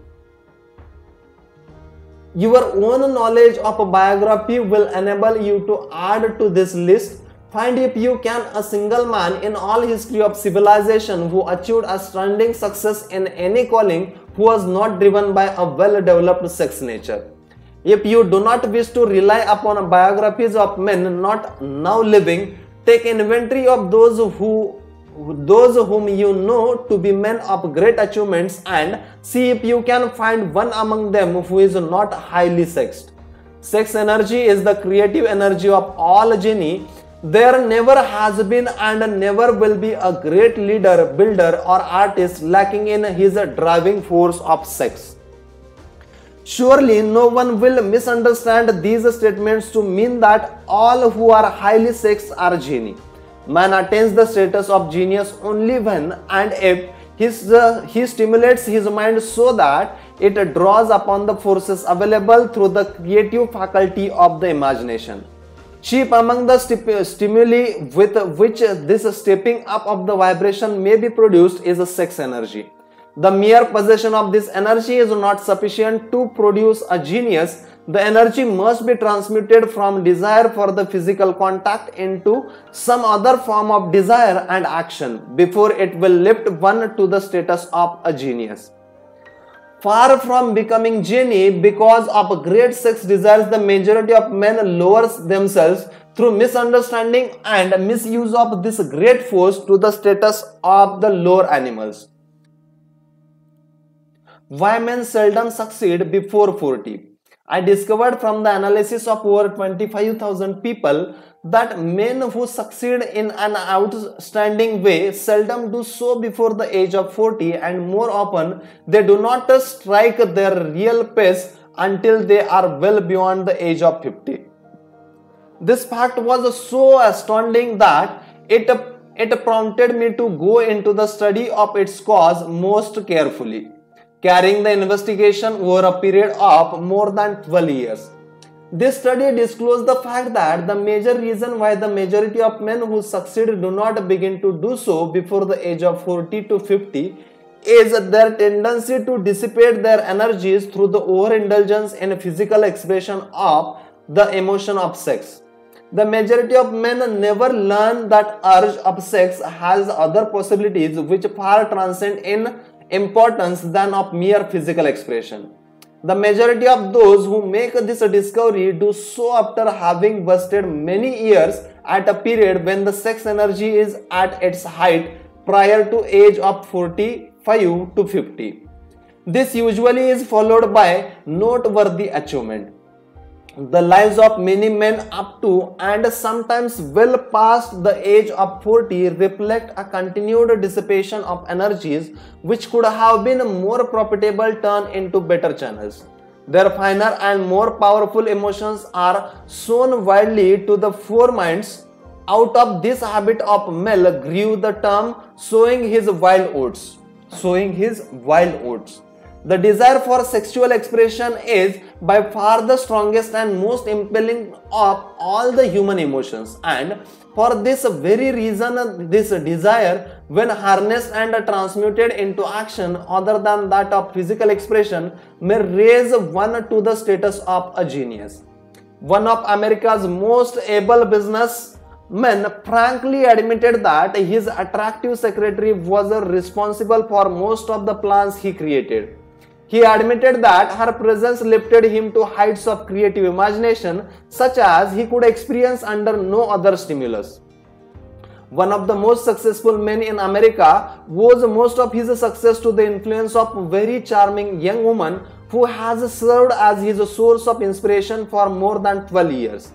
Your own knowledge of a biography will enable you to add to this list. Find if you can a single man in all history of civilization who achieved astounding success in any calling who was not driven by a well-developed sex nature. If you do not wish to rely upon biographies of men not now living, take inventory of those whom you know to be men of great achievements and see if you can find one among them who is not highly sexed. Sex energy is the creative energy of all genii. There never has been and never will be a great leader, builder or artist lacking in his driving force of sex. Surely no one will misunderstand these statements to mean that all who are highly sexed are genii. Man attains the status of genius only when and if he stimulates his mind so that it draws upon the forces available through the creative faculty of the imagination. Chief among the stimuli with which this stepping up of the vibration may be produced is a sex energy. The mere possession of this energy is not sufficient to produce a genius. The energy must be transmuted from desire for the physical contact into some other form of desire and action before it will lift one to the status of a genius. Far from becoming genie because of great sex desires, the majority of men lowers themselves through misunderstanding and misuse of this great force to the status of the lower animals. Why men seldom succeed before 40? I discovered from the analysis of over 25,000 people that men who succeed in an outstanding way seldom do so before the age of 40, and more often they do not strike their real pace until they are well beyond the age of 50. This fact was so astounding that it prompted me to go into the study of its cause most carefully, carrying the investigation over a period of more than 12 years. This study disclosed the fact that the major reason why the majority of men who succeed do not begin to do so before the age of 40 to 50 is their tendency to dissipate their energies through the overindulgence in physical expression of the emotion of sex. The majority of men never learn that urge of sex has other possibilities which far transcend in importance than of mere physical expression. The majority of those who make this discovery do so after having wasted many years at a period when the sex energy is at its height prior to age of 45 to 50. This usually is followed by noteworthy achievement. The lives of many men up to and sometimes well past the age of 40 reflect a continued dissipation of energies which could have been more profitable turned into better channels. Their finer and more powerful emotions are shown widely to the foreminds. Out of this habit of Mel grew the term sowing his wild oats. Sowing his wild oats. The desire for sexual expression is by far the strongest and most impelling of all the human emotions, and for this very reason this desire, when harnessed and transmuted into action other than that of physical expression, may raise one to the status of a genius. One of America's most able businessmen frankly admitted that his attractive secretary was responsible for most of the plans he created. He admitted that her presence lifted him to heights of creative imagination such as he could experience under no other stimulus. One of the most successful men in America owes most of his success to the influence of a very charming young woman who has served as his source of inspiration for more than 12 years.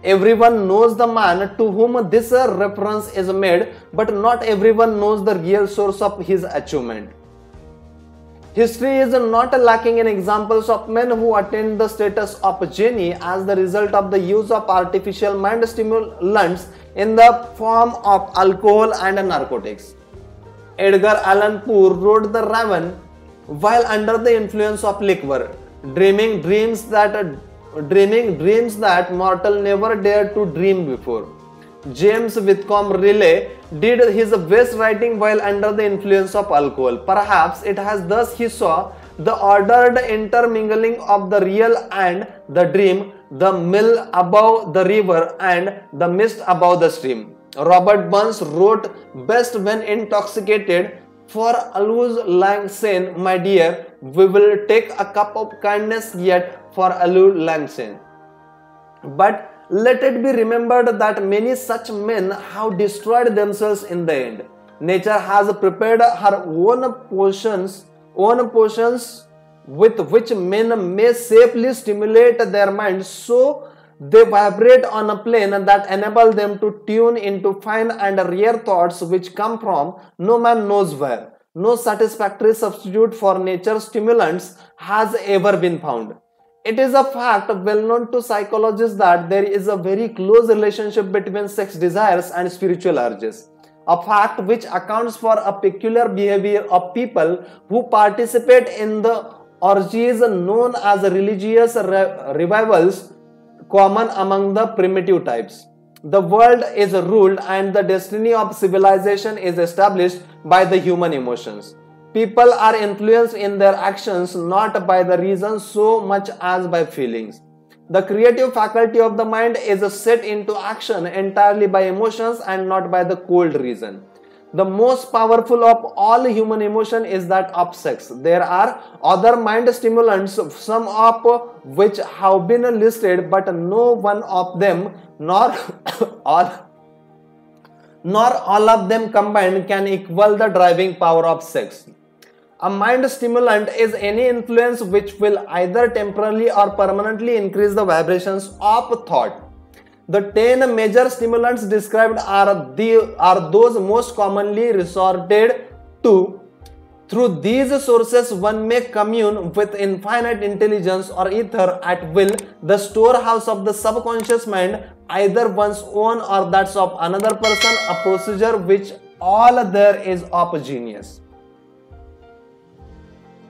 Everyone knows the man to whom this reference is made, but not everyone knows the real source of his achievement. History is not lacking in examples of men who attained the status of a genie as the result of the use of artificial mind stimulants in the form of alcohol and narcotics. Edgar Allan Poe wrote The Raven while under the influence of liquor, dreaming dreams that mortal never dared to dream before. James Whitcomb Riley did his best writing while under the influence of alcohol. Perhaps it has thus he saw the ordered intermingling of the real and the dream, the mill above the river and the mist above the stream. Robert Burns wrote best when intoxicated, for Auld Lang Syne, my dear, we will take a cup of kindness yet for Auld Lang Syne. But let it be remembered that many such men have destroyed themselves in the end. Nature has prepared her own potions with which men may safely stimulate their minds so they vibrate on a plane that enable them to tune into fine and rare thoughts which come from no man knows where. No satisfactory substitute for nature's stimulants has ever been found. It is a fact well known to psychologists that there is a very close relationship between sex desires and spiritual urges, a fact which accounts for a peculiar behavior of people who participate in the orgies known as religious revivals common among the primitive types. The world is ruled and the destiny of civilization is established by the human emotions. People are influenced in their actions not by the reason so much as by feelings. The creative faculty of the mind is set into action entirely by emotions and not by the cold reason. The most powerful of all human emotion is that of sex. There are other mind stimulants, some of which have been listed, but no one of them, nor all, nor all of them combined, can equal the driving power of sex. A mind stimulant is any influence which will either temporarily or permanently increase the vibrations of thought. The 10 major stimulants described are those most commonly resorted to. Through these sources, one may commune with infinite intelligence or ether at will, the storehouse of the subconscious mind, either one's own or that's of another person, a procedure which all there is of genius.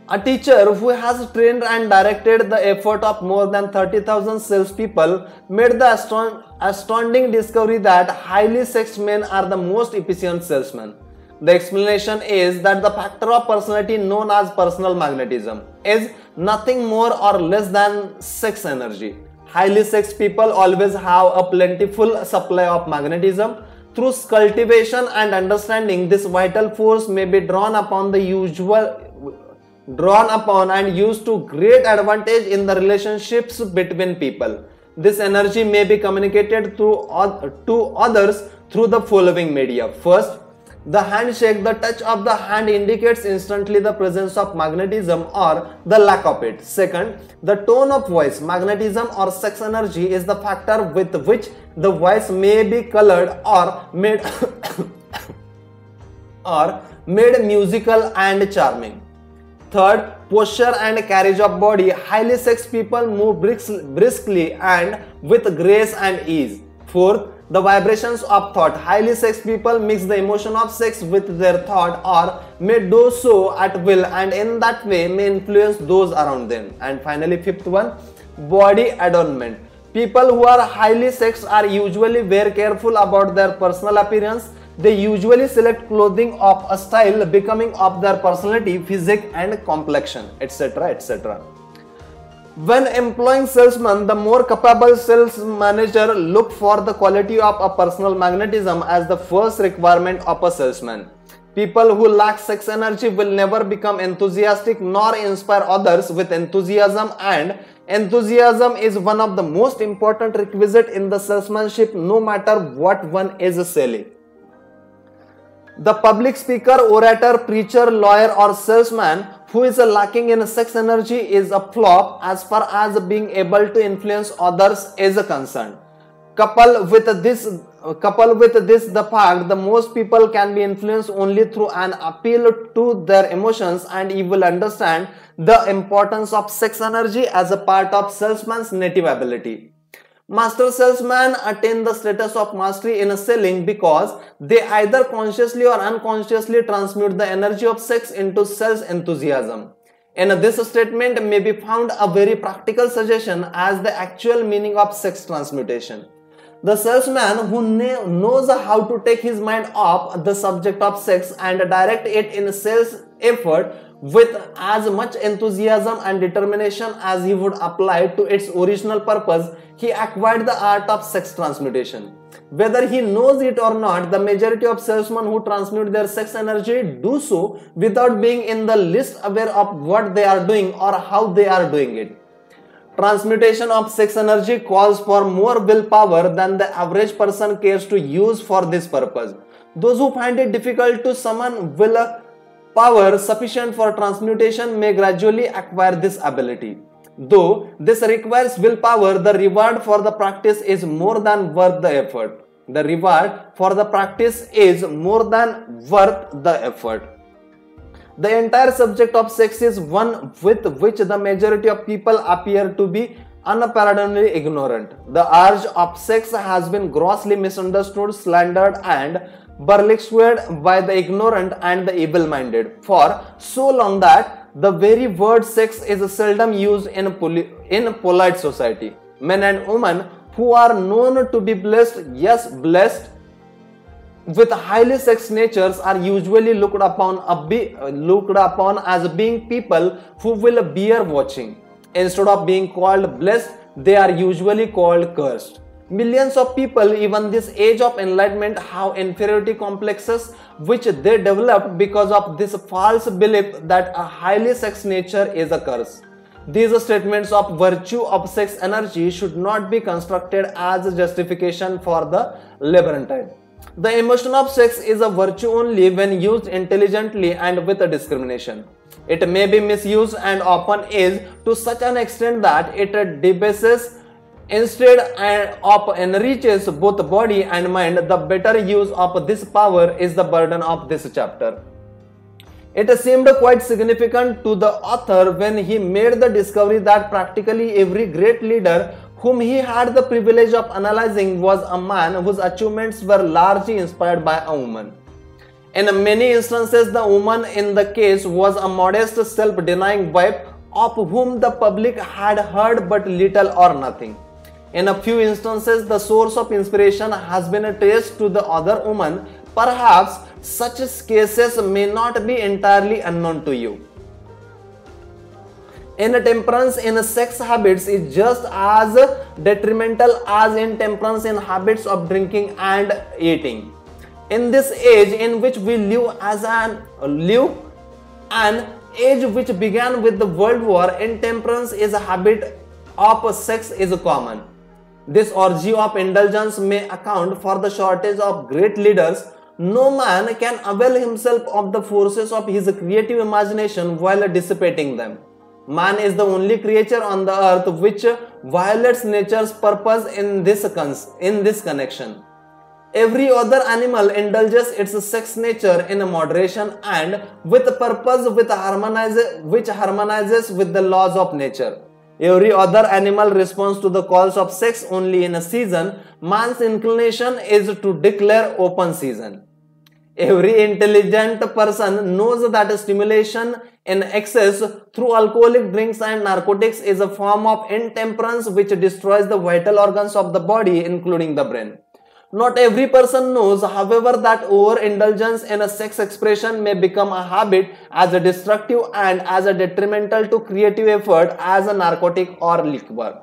A teacher who has trained and directed the effort of more than 30,000 salespeople made the astounding discovery that highly sexed men are the most efficient salesmen. The explanation is that the factor of personality known as personal magnetism is nothing more or less than sex energy. Highly sexed people always have a plentiful supply of magnetism. Through cultivation and understanding, this vital force may be drawn upon and used to great advantage in the relationships between people. This energy may be communicated to others through the following media. First, the handshake. The touch of the hand indicates instantly the presence of magnetism or the lack of it. Second, the tone of voice. Magnetism or sex energy is the factor with which the voice may be colored or made musical and charming. Third, posture and carriage of body. Highly sexed people move briskly and with grace and ease. Fourth, the vibrations of thought. Highly sexed people mix the emotion of sex with their thought or may do so at will, and in that way may influence those around them. And finally, fifth one, body adornment. People who are highly sexed are usually very careful about their personal appearance. They usually select clothing of a style becoming of their personality, physique and complexion, etc., etc. When employing salesmen, the more capable sales manager look for the quality of a personal magnetism as the first requirement of a salesman. People who lack sex energy will never become enthusiastic nor inspire others with enthusiasm, and enthusiasm is one of the most important requisite in the salesmanship, no matter what one is selling. The public speaker, orator, preacher, lawyer or salesman who is lacking in sex energy is a flop as far as being able to influence others is concerned. Coupled with this, the fact that most people can be influenced only through an appeal to their emotions, and you will understand the importance of sex energy as a part of salesman's native ability. Master salesmen attain the status of mastery in selling because they either consciously or unconsciously transmute the energy of sex into sales enthusiasm. In this statement may be found a very practical suggestion as the actual meaning of sex transmutation. The salesman who knows how to take his mind off the subject of sex and direct it in sales effort with as much enthusiasm and determination as he would apply to its original purpose, he acquired the art of sex transmutation. Whether he knows it or not, the majority of salesmen who transmute their sex energy do so without being in the least aware of what they are doing or how they are doing it. Transmutation of sex energy calls for more willpower than the average person cares to use for this purpose. Those who find it difficult to summon willpower sufficient for transmutation may gradually acquire this ability. Though this requires willpower, the reward for the practice is more than worth the effort. The reward for the practice is more than worth the effort. The entire subject of sex is one with which the majority of people appear to be unapparently ignorant. The urge of sex has been grossly misunderstood, slandered and burlesqued by the ignorant and the evil-minded for so long that the very word sex is seldom used in polite society. Men and women who are known to be blessed, yes blessed, with highly sex natures are usually looked upon as being people who will bear watching. Instead of being called blessed, they are usually called cursed. Millions of people, even this age of enlightenment, have inferiority complexes which they developed because of this false belief that a highly sex nature is a curse. These statements of virtue of sex energy should not be constructed as a justification for the libertine. The emotion of sex is a virtue only when used intelligently and with a discrimination. It may be misused and often is to such an extent that it debases instead of enriches both body and mind. The better use of this power is the burden of this chapter. It seemed quite significant to the author when he made the discovery that practically every great leader whom he had the privilege of analyzing was a man whose achievements were largely inspired by a woman. In many instances, the woman in the case was a modest, self-denying wife of whom the public had heard but little or nothing. In a few instances, the source of inspiration has been traced to the other woman. Perhaps such cases may not be entirely unknown to you. Intemperance in sex habits is just as detrimental as intemperance in habits of drinking and eating. In this age in which we live, an age which began with the World War, intemperance is a habit of sex is common. This orgy of indulgence may account for the shortage of great leaders. No man can avail himself of the forces of his creative imagination while dissipating them. Man is the only creature on the earth which violates nature's purpose in this connection. Every other animal indulges its sex nature in moderation and with purpose which harmonizes with the laws of nature. Every other animal responds to the calls of sex only in a season. Man's inclination is to declare open season. Every intelligent person knows that stimulation in excess through alcoholic drinks and narcotics is a form of intemperance which destroys the vital organs of the body, including the brain. Not every person knows, however, that overindulgence in a sex expression may become a habit as a destructive and as a detrimental to creative effort as a narcotic or liquor.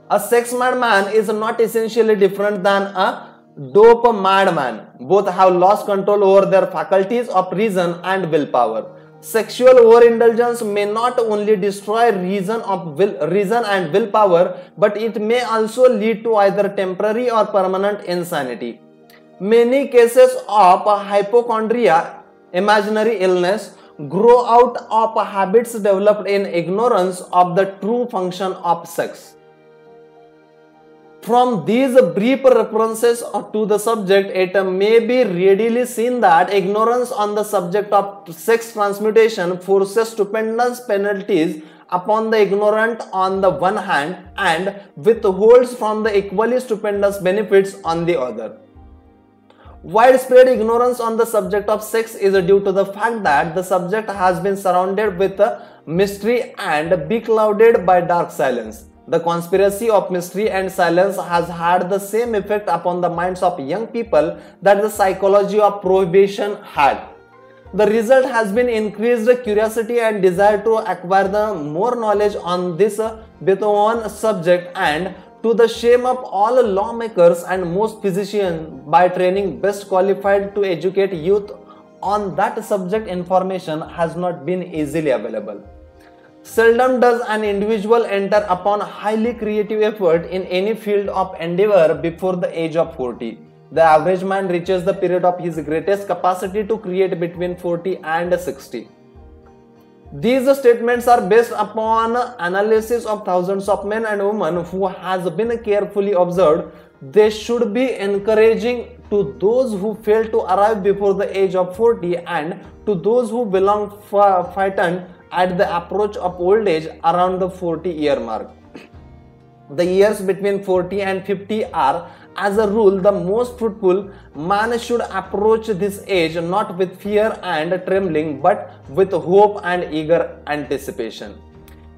A sex mad man is not essentially different than a dope madman. Both have lost control over their faculties of reason and willpower. Sexual overindulgence may not only destroy reason and willpower, but it may also lead to either temporary or permanent insanity. Many cases of hypochondria, imaginary illness, grow out of habits developed in ignorance of the true function of sex. From these brief references to the subject, it may be readily seen that ignorance on the subject of sex transmutation forces stupendous penalties upon the ignorant on the one hand and withholds from the equally stupendous benefits on the other. Widespread ignorance on the subject of sex is due to the fact that the subject has been surrounded with mystery and beclouded by dark silence. The conspiracy of mystery and silence has had the same effect upon the minds of young people that the psychology of prohibition had. The result has been increased curiosity and desire to acquire the more knowledge on this Beethoven subject, and to the shame of all lawmakers and most physicians, by training best qualified to educate youth on that subject, information has not been easily available. Seldom does an individual enter upon highly creative effort in any field of endeavor before the age of 40. The average man reaches the period of his greatest capacity to create between 40 and 60. These statements are based upon analysis of thousands of men and women who has been carefully observed. They should be encouraging to those who fail to arrive before the age of 40 and to those who belong frightened at the approach of old age around the 40-year mark. The years between 40 and 50 are, as a rule, the most fruitful. Man should approach this age not with fear and trembling, but with hope and eager anticipation.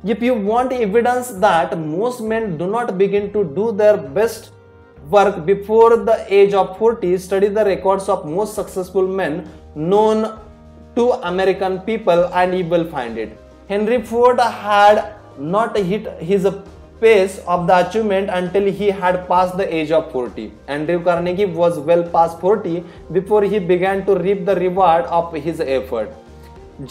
If you want evidence that most men do not begin to do their best work before the age of 40, study the records of most successful men known to American people and you will find it. Henry Ford had not hit his pace of the achievement until he had passed the age of 40. Andrew Carnegie was well past 40 before he began to reap the reward of his effort.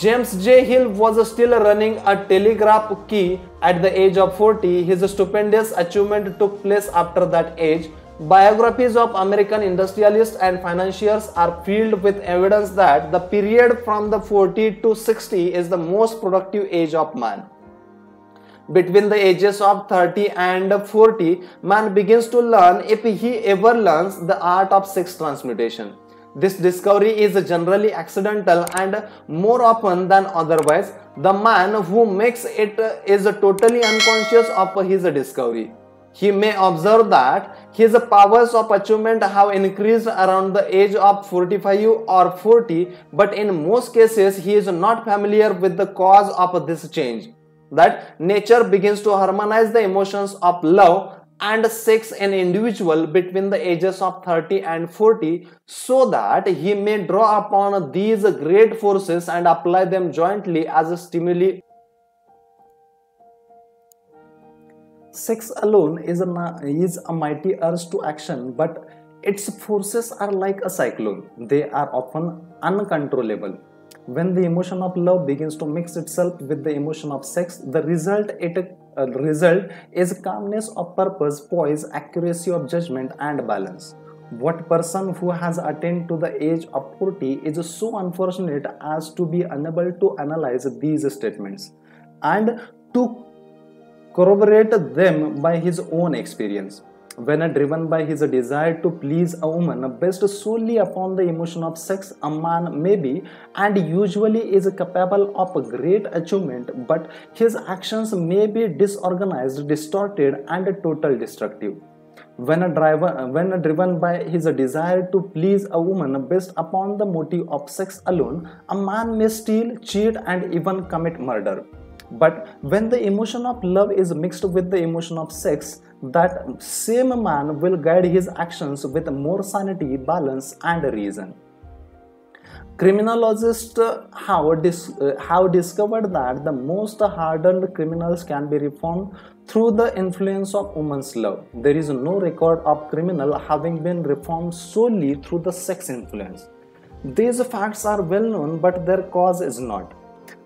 James J. Hill was still running a telegraph key at the age of 40. His stupendous achievement took place after that age. Biographies of American industrialists and financiers are filled with evidence that the period from the 40 to 60 is the most productive age of man. Between the ages of 30 and 40, man begins to learn, if he ever learns, the art of sex transmutation. This discovery is generally accidental, and more often than otherwise, the man who makes it is totally unconscious of his discovery. He may observe that his powers of achievement have increased around the age of 45 or 40, but in most cases he is not familiar with the cause of this change. That nature begins to harmonize the emotions of love and sex in individual between the ages of 30 and 40, so that he may draw upon these great forces and apply them jointly as a stimuli. Sex alone is a mighty urge to action, but its forces are like a cyclone. They are often uncontrollable. When the emotion of love begins to mix itself with the emotion of sex, the result is calmness of purpose, poise, accuracy of judgment, and balance. What person who has attained to the age of 40 is so unfortunate as to be unable to analyze these statements and to corroborate them by his own experience? When driven by his desire to please a woman based solely upon the emotion of sex, a man may be and usually is capable of a great achievement, but his actions may be disorganized, distorted, and totally destructive. When driven by his desire to please a woman based upon the motive of sex alone, a man may steal, cheat, and even commit murder. But when the emotion of love is mixed with the emotion of sex, that same man will guide his actions with more sanity, balance, and reason. Criminologists have discovered that the most hardened criminals can be reformed through the influence of woman's love. There is no record of criminal having been reformed solely through the sex influence. These facts are well known, but their cause is not.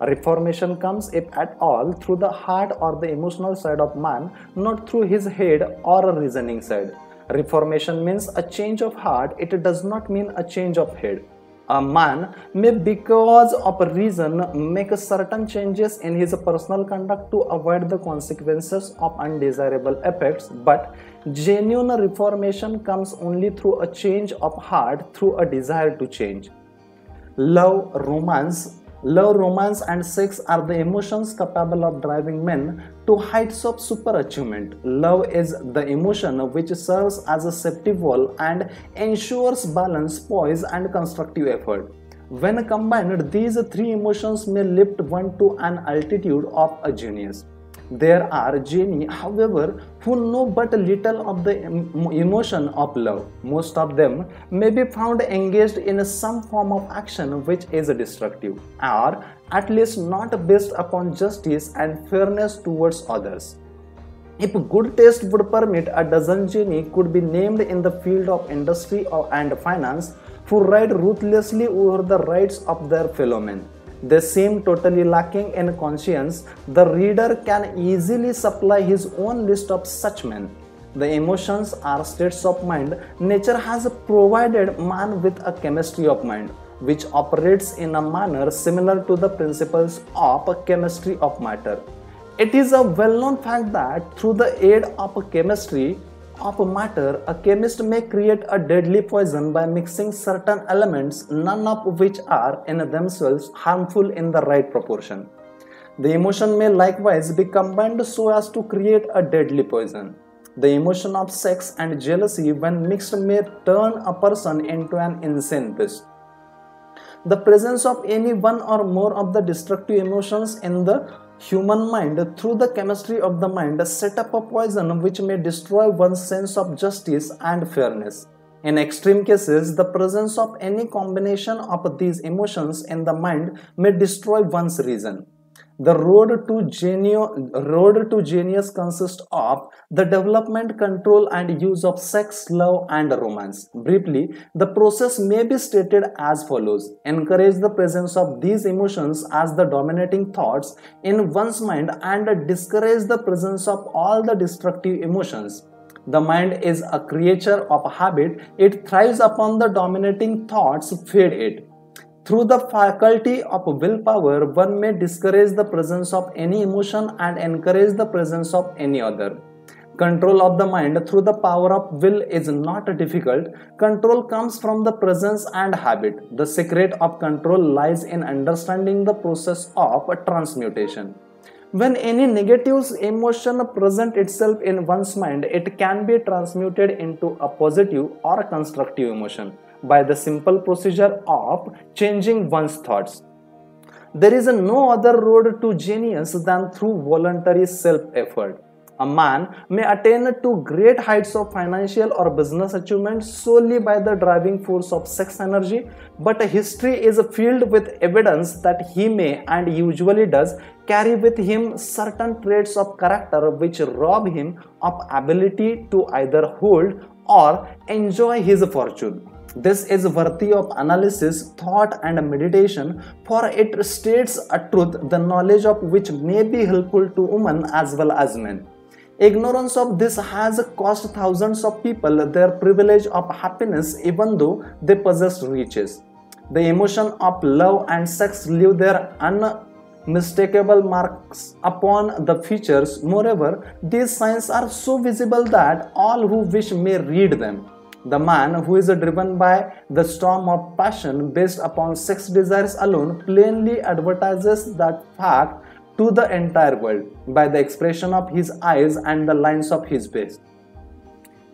Reformation comes, if at all, through the heart or the emotional side of man, not through his head or a reasoning side. Reformation means a change of heart, it does not mean a change of head. A man may, because of a reason, make certain changes in his personal conduct to avoid the consequences of undesirable effects, but genuine reformation comes only through a change of heart, through a desire to change. Love, romance, and sex are the emotions capable of driving men to heights of superachievement. Love is the emotion which serves as a safety valve and ensures balance, poise, and constructive effort. When combined, these three emotions may lift one to an altitude of a genius. There are genii, however, who know but little of the emotion of love. Most of them may be found engaged in some form of action which is destructive, or at least not based upon justice and fairness towards others. If good taste would permit, a dozen genii could be named in the field of industry and finance who ride ruthlessly over the rights of their fellow men. They seem totally lacking in conscience. The reader can easily supply his own list of such men. The emotions are states of mind. Nature has provided man with a chemistry of mind, which operates in a manner similar to the principles of chemistry of matter. It is a well-known fact that through the aid of chemistry of matter, a chemist may create a deadly poison by mixing certain elements, none of which are in themselves harmful in the right proportion. The emotion may likewise be combined so as to create a deadly poison. The emotion of sex and jealousy, when mixed, may turn a person into an insane beast. The presence of any one or more of the destructive emotions in the human mind through the chemistry of the mind set up a poison which may destroy one's sense of justice and fairness. In extreme cases, the presence of any combination of these emotions in the mind may destroy one's reason. Road to genius consists of the development, control, and use of sex, love, and romance. Briefly, the process may be stated as follows: encourage the presence of these emotions as the dominating thoughts in one's mind, and discourage the presence of all the destructive emotions. The mind is a creature of habit. It thrives upon the dominating thoughts fed it. Through the faculty of willpower, one may discourage the presence of any emotion and encourage the presence of any other. Control of the mind through the power of will is not difficult. Control comes from the presence and habit. The secret of control lies in understanding the process of transmutation. When any negative emotion presents itself in one's mind, it can be transmuted into a positive or a constructive emotion by the simple procedure of changing one's thoughts. There is no other road to genius than through voluntary self-effort. A man may attain to great heights of financial or business achievement solely by the driving force of sex energy, but history is filled with evidence that he may, and usually does, carry with him certain traits of character which rob him of ability to either hold or enjoy his fortune. This is worthy of analysis, thought, and meditation, for it states a truth, the knowledge of which may be helpful to women as well as men. Ignorance of this has cost thousands of people their privilege of happiness even though they possess riches. The emotion of love and sex leave their unmistakable marks upon the features. Moreover, these signs are so visible that all who wish may read them. The man who is driven by the storm of passion based upon sex desires alone plainly advertises that fact to the entire world by the expression of his eyes and the lines of his face.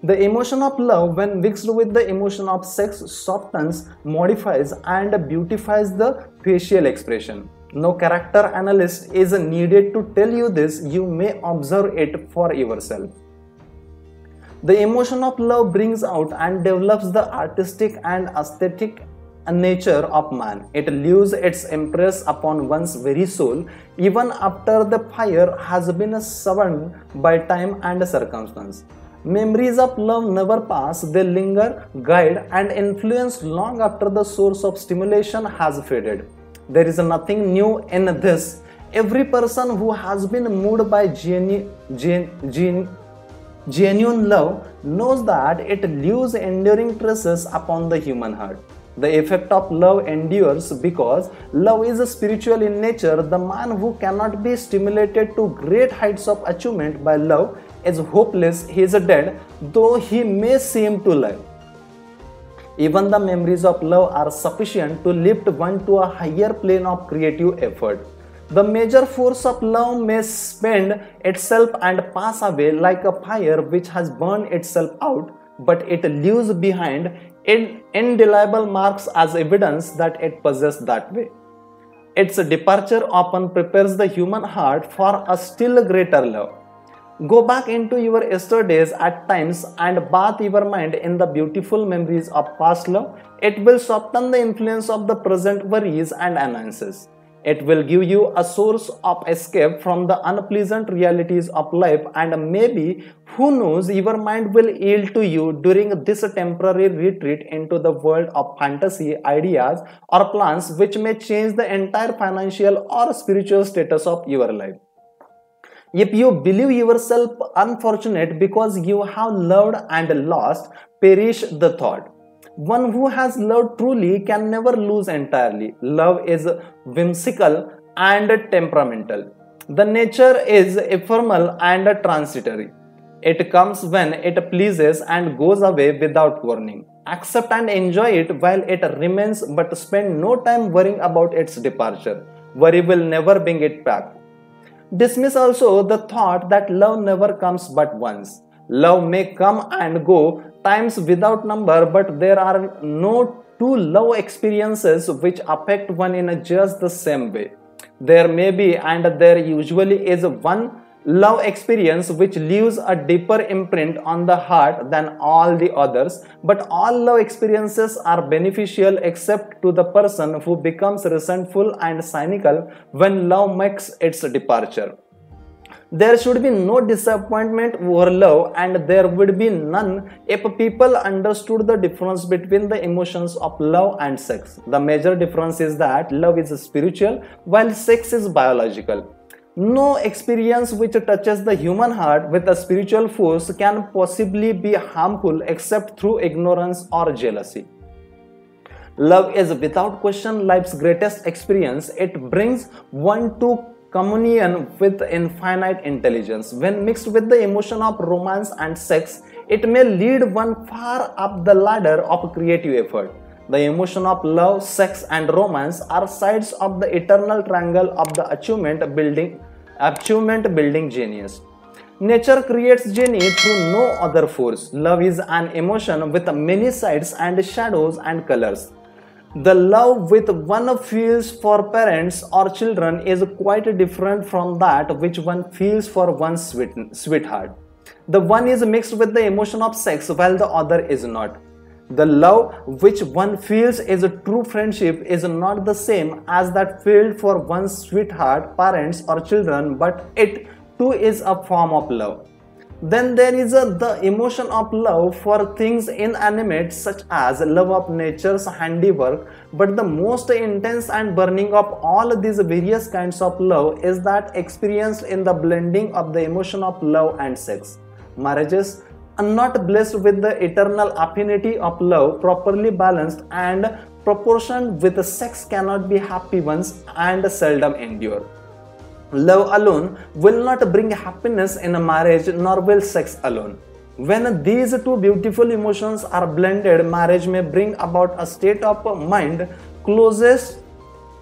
The emotion of love, when mixed with the emotion of sex, softens, modifies, and beautifies the facial expression. No character analyst is needed to tell you this, you may observe it for yourself. The emotion of love brings out and develops the artistic and aesthetic nature of man. It leaves its impress upon one's very soul even after the fire has been softened by time and circumstance. Memories of love never pass, they linger, guide, and influence long after the source of stimulation has faded. There is nothing new in this. Every person who has been moved by genuine love knows that it leaves enduring traces upon the human heart. The effect of love endures because love is spiritual in nature. The man who cannot be stimulated to great heights of achievement by love is hopeless, he is dead, though he may seem to live. Even the memories of love are sufficient to lift one to a higher plane of creative effort. The major force of love may spend itself and pass away like a fire which has burned itself out, but it leaves behind indelible marks as evidence that it possessed that way. Its departure often prepares the human heart for a still greater love. Go back into your yesterdays at times and bathe your mind in the beautiful memories of past love. It will soften the influence of the present worries and annoyances. It will give you a source of escape from the unpleasant realities of life, and maybe, who knows, your mind will yield to you during this temporary retreat into the world of fantasy, ideas, or plans which may change the entire financial or spiritual status of your life. If you believe yourself unfortunate because you have loved and lost, perish the thought. One who has loved truly can never lose entirely. Love is whimsical and temperamental. The nature is ephemeral and transitory. It comes when it pleases and goes away without warning. Accept and enjoy it while it remains, but spend no time worrying about its departure. Worry will never bring it back. Dismiss also the thought that love never comes but once. Love may come and go times without number, but there are no two love experiences which affect one in just the same way. There may be, and there usually is, one love experience which leaves a deeper imprint on the heart than all the others, but all love experiences are beneficial except to the person who becomes resentful and cynical when love makes its departure. There should be no disappointment over love, and there would be none if people understood the difference between the emotions of love and sex. The major difference is that love is spiritual while sex is biological. No experience which touches the human heart with a spiritual force can possibly be harmful except through ignorance or jealousy. Love is without question life's greatest experience. It brings one to communion with infinite intelligence. When mixed with the emotion of romance and sex, it may lead one far up the ladder of creative effort. The emotion of love, sex, and romance are sides of the eternal triangle of the achievement building genius. Nature creates genie through no other force. Love is an emotion with many sides and shadows and colors. The love with one feels for parents or children is quite different from that which one feels for one's sweetheart. The one is mixed with the emotion of sex while the other is not. The love which one feels is a true friendship is not the same as that felt for one's sweetheart, parents or children, but it too is a form of love. Then there is the emotion of love for things inanimate such as love of nature's handiwork, but the most intense and burning of all these various kinds of love is that experienced in the blending of the emotion of love and sex. Marriages are not blessed with the eternal affinity of love, properly balanced and proportioned with sex cannot be happy ones and seldom endure. Love alone will not bring happiness in a marriage, nor will sex alone. When these two beautiful emotions are blended, marriage may bring about a state of mind closest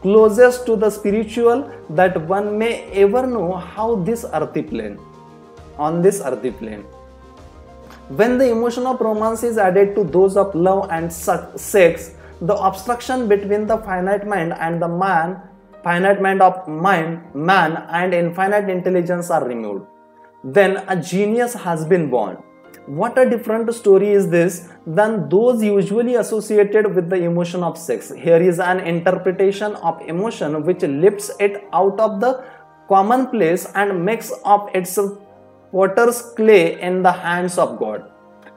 to the spiritual that one may ever know on this earthly plane. When the emotion of romance is added to those of love and sex, the obstruction between the finite mind of man and infinite intelligence are removed. Then a genius has been born. What a different story is this than those usually associated with the emotion of sex. Here is an interpretation of emotion which lifts it out of the commonplace and makes of its potter's clay in the hands of God,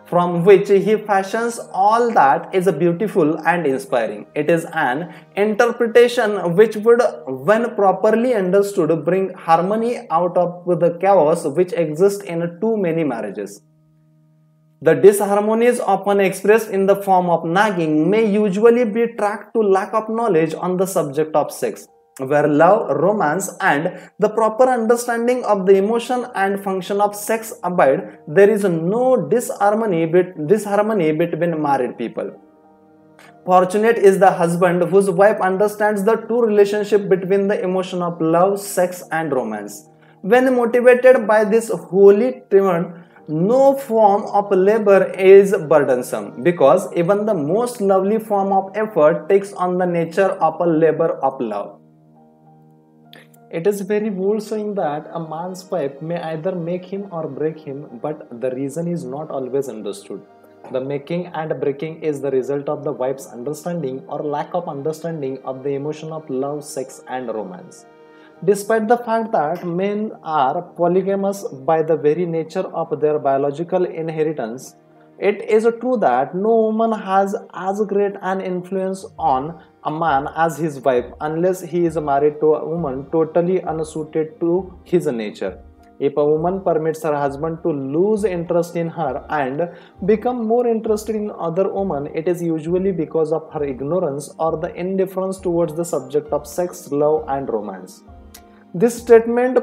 from which he fashions all that is beautiful and inspiring. It is an interpretation which would, when properly understood, bring harmony out of the chaos which exists in too many marriages. The disharmonies often expressed in the form of nagging may usually be tracked to lack of knowledge on the subject of sex. Where love, romance, and the proper understanding of the emotion and function of sex abide, there is no disharmony between married people. Fortunate is the husband whose wife understands the true relationship between the emotion of love, sex, and romance. When motivated by this holy trinity, no form of labor is burdensome, because even the most lovely form of effort takes on the nature of a labor of love. It is very bold saying that a man's wife may either make him or break him, but the reason is not always understood. The making and breaking is the result of the wife's understanding or lack of understanding of the emotion of love, sex, and romance. Despite the fact that men are polygamous by the very nature of their biological inheritance, it is true that no woman has as great an influence on a man as his wife unless he is married to a woman totally unsuited to his nature. If a woman permits her husband to lose interest in her and become more interested in other women, it is usually because of her ignorance or the indifference towards the subject of sex, love, and romance. This statement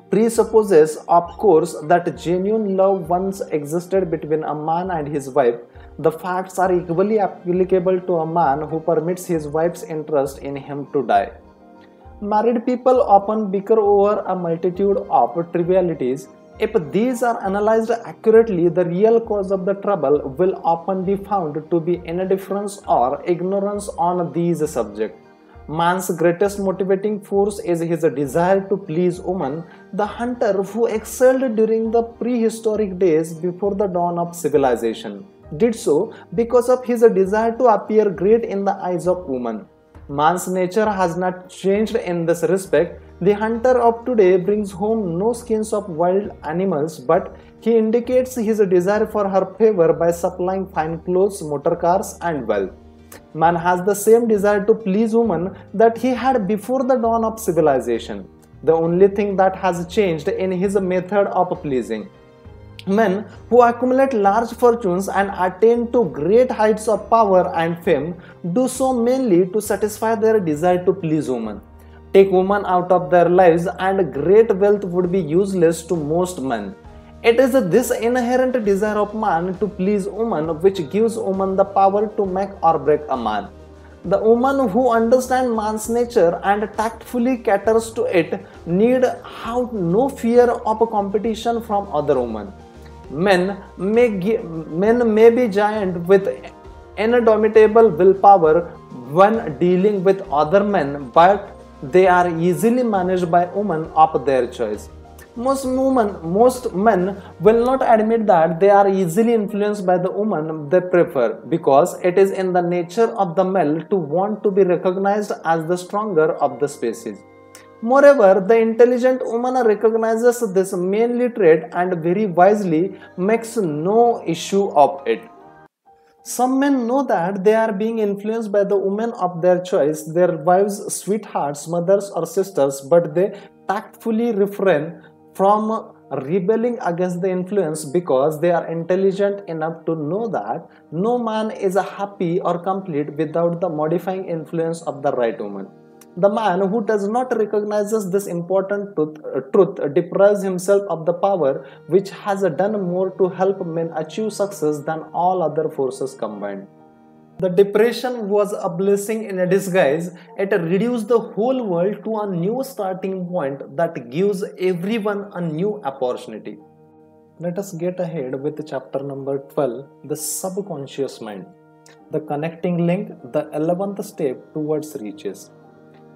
presupposes, of course, that genuine love once existed between a man and his wife. The facts are equally applicable to a man who permits his wife's interest in him to die. Married people often bicker over a multitude of trivialities. If these are analyzed accurately, the real cause of the trouble will often be found to be indifference or ignorance on these subjects. Man's greatest motivating force is his desire to please woman. The hunter who excelled during the prehistoric days before the dawn of civilization did so because of his desire to appear great in the eyes of woman. Man's nature has not changed in this respect. The hunter of today brings home no skins of wild animals, but he indicates his desire for her favor by supplying fine clothes, motor cars, and wealth. Man has the same desire to please woman that he had before the dawn of civilization. The only thing that has changed in his method of pleasing. Men who accumulate large fortunes and attain to great heights of power and fame do so mainly to satisfy their desire to please women. Take women out of their lives and great wealth would be useless to most men. It is this inherent desire of man to please woman which gives woman the power to make or break a man. The woman who understands man's nature and tactfully caters to it need have no fear of competition from other women. Men may be giant with indomitable willpower when dealing with other men, but they are easily managed by women of their choice. Most men will not admit that they are easily influenced by the woman they prefer because it is in the nature of the male to want to be recognized as the stronger of the species. Moreover, the intelligent woman recognizes this manly trait and very wisely makes no issue of it. Some men know that they are being influenced by the women of their choice, their wives, sweethearts, mothers, or sisters, but they tactfully refrain from rebelling against the influence because they are intelligent enough to know that no man is happy or complete without the modifying influence of the right woman. The man who does not recognize this important truth deprives himself of the power which has done more to help men achieve success than all other forces combined. The depression was a blessing in a disguise. It reduced the whole world to a new starting point that gives everyone a new opportunity. Let us get ahead with chapter number 12, the subconscious mind. The connecting link, the 11th step towards riches.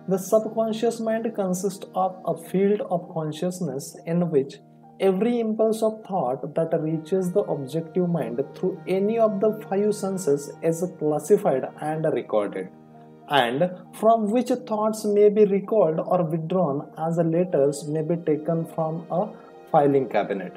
The subconscious mind consists of a field of consciousness in which every impulse of thought that reaches the objective mind through any of the five senses is classified and recorded, and from which thoughts may be recalled or withdrawn as letters may be taken from a filing cabinet.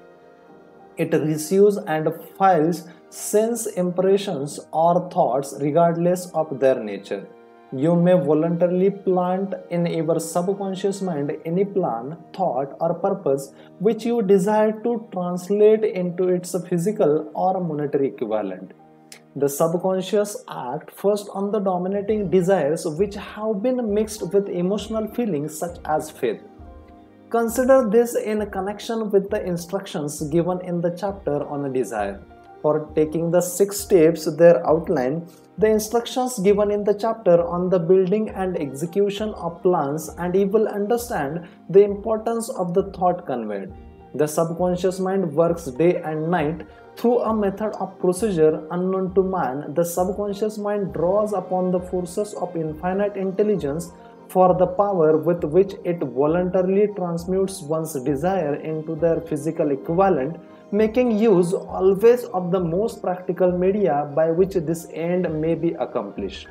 It receives and files sense impressions or thoughts regardless of their nature. You may voluntarily plant in your subconscious mind any plan, thought, or purpose which you desire to translate into its physical or monetary equivalent. The subconscious acts first on the dominating desires which have been mixed with emotional feelings such as faith. Consider this in connection with the instructions given in the chapter on desire. For taking the 6 steps there outlined, the instructions given in the chapter on the building and execution of plans, and you will understand the importance of the thought conveyed. The subconscious mind works day and night through a method of procedure unknown to man. The subconscious mind draws upon the forces of infinite intelligence for the power with which it voluntarily transmutes one's desire into their physical equivalent, making use always of the most practical media by which this end may be accomplished.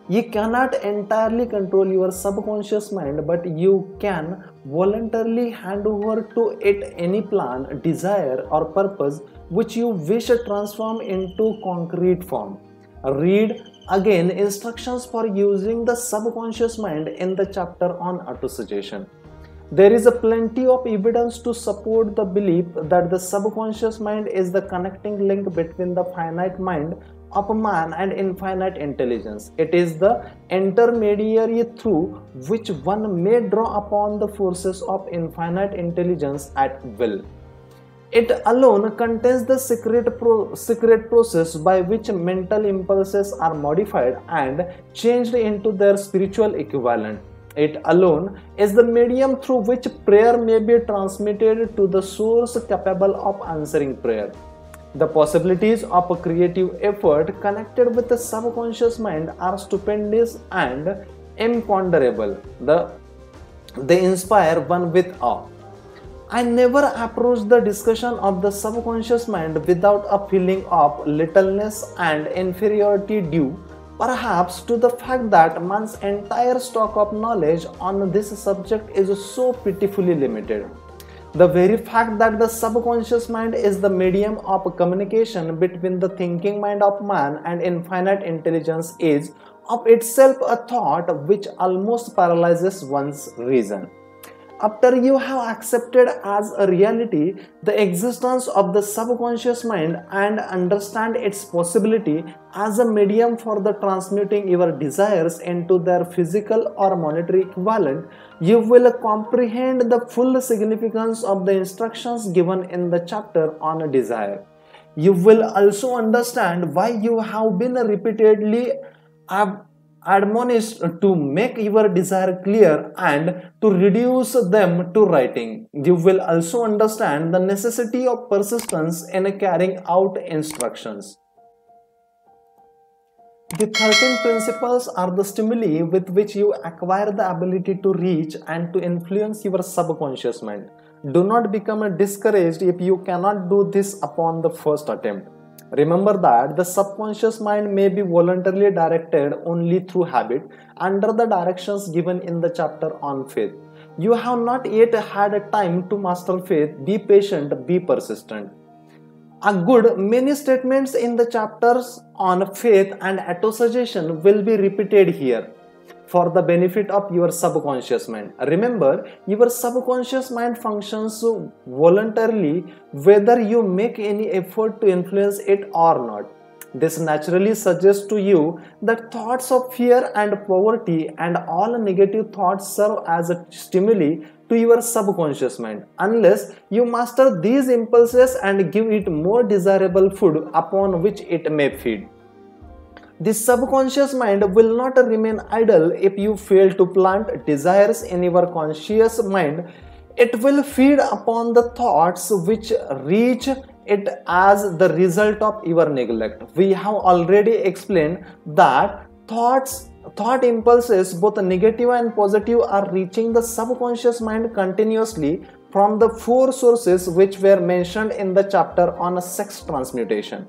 You cannot entirely control your subconscious mind, but you can voluntarily hand over to it any plan, desire, or purpose which you wish to transform into concrete form. Read again instructions for using the subconscious mind in the chapter on autosuggestion. There is a plenty of evidence to support the belief that the subconscious mind is the connecting link between the finite mind of man and infinite intelligence. It is the intermediary through which one may draw upon the forces of infinite intelligence at will. It alone contains the secret process by which mental impulses are modified and changed into their spiritual equivalent. It alone is the medium through which prayer may be transmitted to the source capable of answering prayer. The possibilities of a creative effort connected with the subconscious mind are stupendous, and imponderable. They inspire one with awe. I never approach the discussion of the subconscious mind without a feeling of littleness and inferiority due perhaps to the fact that man's entire stock of knowledge on this subject is so pitifully limited. The very fact that the subconscious mind is the medium of communication between the thinking mind of man and infinite intelligence is of itself a thought which almost paralyzes one's reason. After you have accepted as a reality the existence of the subconscious mind and understand its possibility as a medium for the transmuting your desires into their physical or monetary equivalent, you will comprehend the full significance of the instructions given in the chapter on desire. You will also understand why you have been repeatedly admonished to make your desire clear and to reduce them to writing. You will also understand the necessity of persistence in carrying out instructions. The 13 principles are the stimuli with which you acquire the ability to reach and to influence your subconscious mind. Do not become discouraged if you cannot do this upon the first attempt. Remember that the subconscious mind may be voluntarily directed only through habit under the directions given in the chapter on faith. You have not yet had time to master faith. Be patient, be persistent. A good many statements in the chapters on faith and autosuggestion will be repeated here for the benefit of your subconscious mind. Remember, your subconscious mind functions voluntarily whether you make any effort to influence it or not. This naturally suggests to you that thoughts of fear and poverty and all negative thoughts serve as a stimuli to your subconscious mind. Unless you master these impulses and give it more desirable food upon which it may feed. The subconscious mind will not remain idle if you fail to plant desires in your conscious mind. It will feed upon the thoughts which reach it as the result of your neglect. We have already explained that thought impulses, both negative and positive, are reaching the subconscious mind continuously from the 4 sources which were mentioned in the chapter on sex transmutation.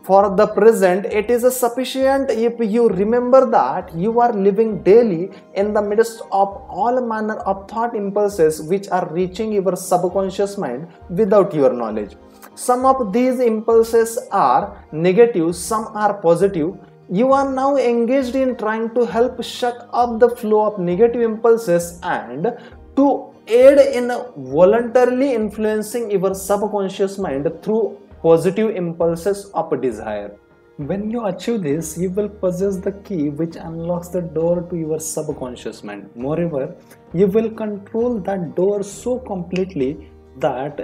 For the present, it is sufficient if you remember that you are living daily in the midst of all manner of thought impulses which are reaching your subconscious mind without your knowledge. Some of these impulses are negative, some are positive. You are now engaged in trying to help shut off the flow of negative impulses and to aid in voluntarily influencing your subconscious mind through positive impulses of desire. When you achieve this, you will possess the key which unlocks the door to your subconscious mind. Moreover, you will control that door so completely that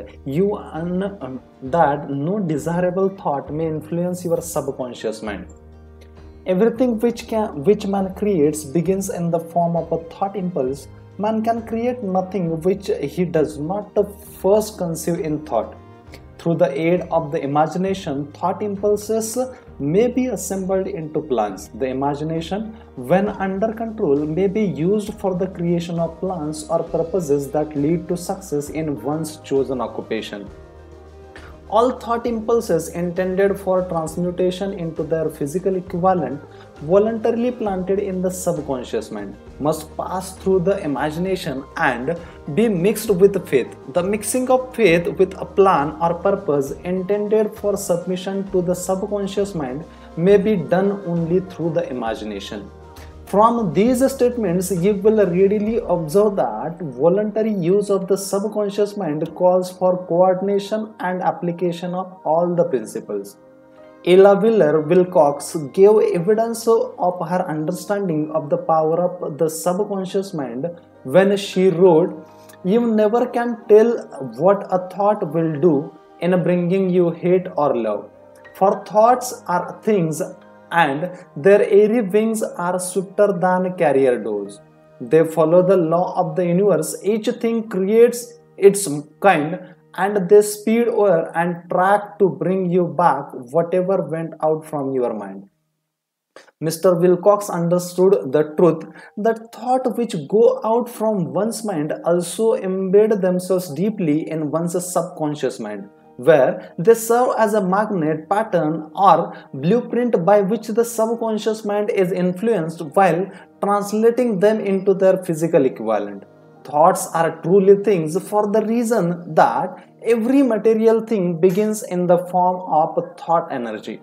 that no desirable thought may influence your subconscious mind. Everything which man creates begins in the form of a thought impulse. Man can create nothing which he does not first conceive in thought. Through the aid of the imagination, thought impulses may be assembled into plans. The imagination, when under control, may be used for the creation of plans or purposes that lead to success in one's chosen occupation. All thought impulses intended for transmutation into their physical equivalent, voluntarily planted in the subconscious mind, must pass through the imagination and be mixed with faith. The mixing of faith with a plan or purpose intended for submission to the subconscious mind may be done only through the imagination. From these statements, you will readily observe that voluntary use of the subconscious mind calls for coordination and application of all the principles. Ella Wheeler Wilcox gave evidence of her understanding of the power of the subconscious mind when she wrote, "You never can tell what a thought will do in bringing you hate or love. For thoughts are things and their airy wings are swifter than carrier doors. They follow the law of the universe. Each thing creates its kind and they speed over and track to bring you back whatever went out from your mind." Mr. Wilcox understood the truth that thoughts which go out from one's mind also embed themselves deeply in one's subconscious mind, where they serve as a magnet, pattern, or blueprint by which the subconscious mind is influenced while translating them into their physical equivalent. Thoughts are truly things for the reason that every material thing begins in the form of thought energy.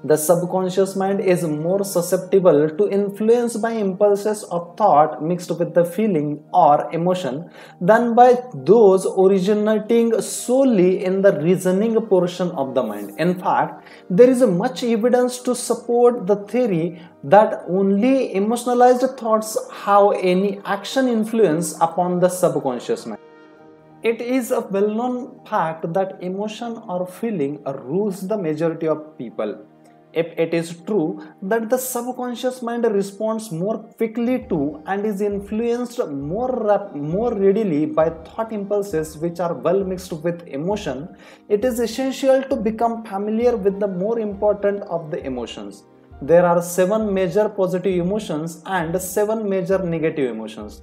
The subconscious mind is more susceptible to influence by impulses of thought mixed with the feeling or emotion than by those originating solely in the reasoning portion of the mind. In fact, there is much evidence to support the theory that only emotionalized thoughts have any action influence upon the subconscious mind. It is a well known fact that emotion or feeling rules the majority of people. If it is true that the subconscious mind responds more quickly to and is influenced more readily by thought impulses which are well mixed with emotion, it is essential to become familiar with the more important of the emotions. There are 7 major positive emotions and 7 major negative emotions.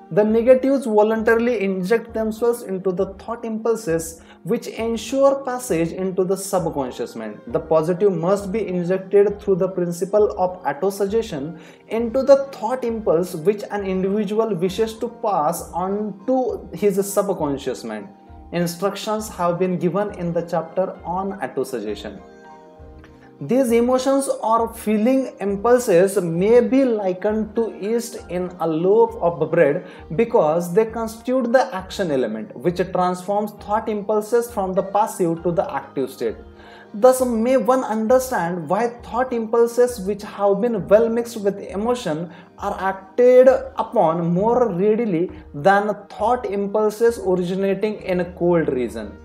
The negatives voluntarily inject themselves into the thought impulses which ensure passage into the subconscious mind. The positive must be injected through the principle of autosuggestion into the thought impulse which an individual wishes to pass on to his subconscious mind. Instructions have been given in the chapter on autosuggestion. These emotions or feeling impulses may be likened to yeast in a loaf of bread because they constitute the action element which transforms thought impulses from the passive to the active state. Thus may one understand why thought impulses which have been well mixed with emotion are acted upon more readily than thought impulses originating in a cold reason.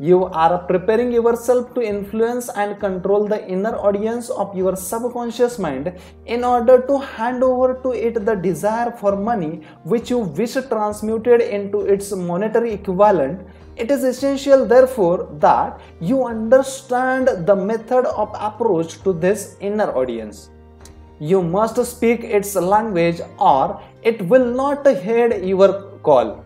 You are preparing yourself to influence and control the inner audience of your subconscious mind in order to hand over to it the desire for money which you wish transmuted into its monetary equivalent. It is essential, therefore, that you understand the method of approach to this inner audience. You must speak its language or it will not heed your call.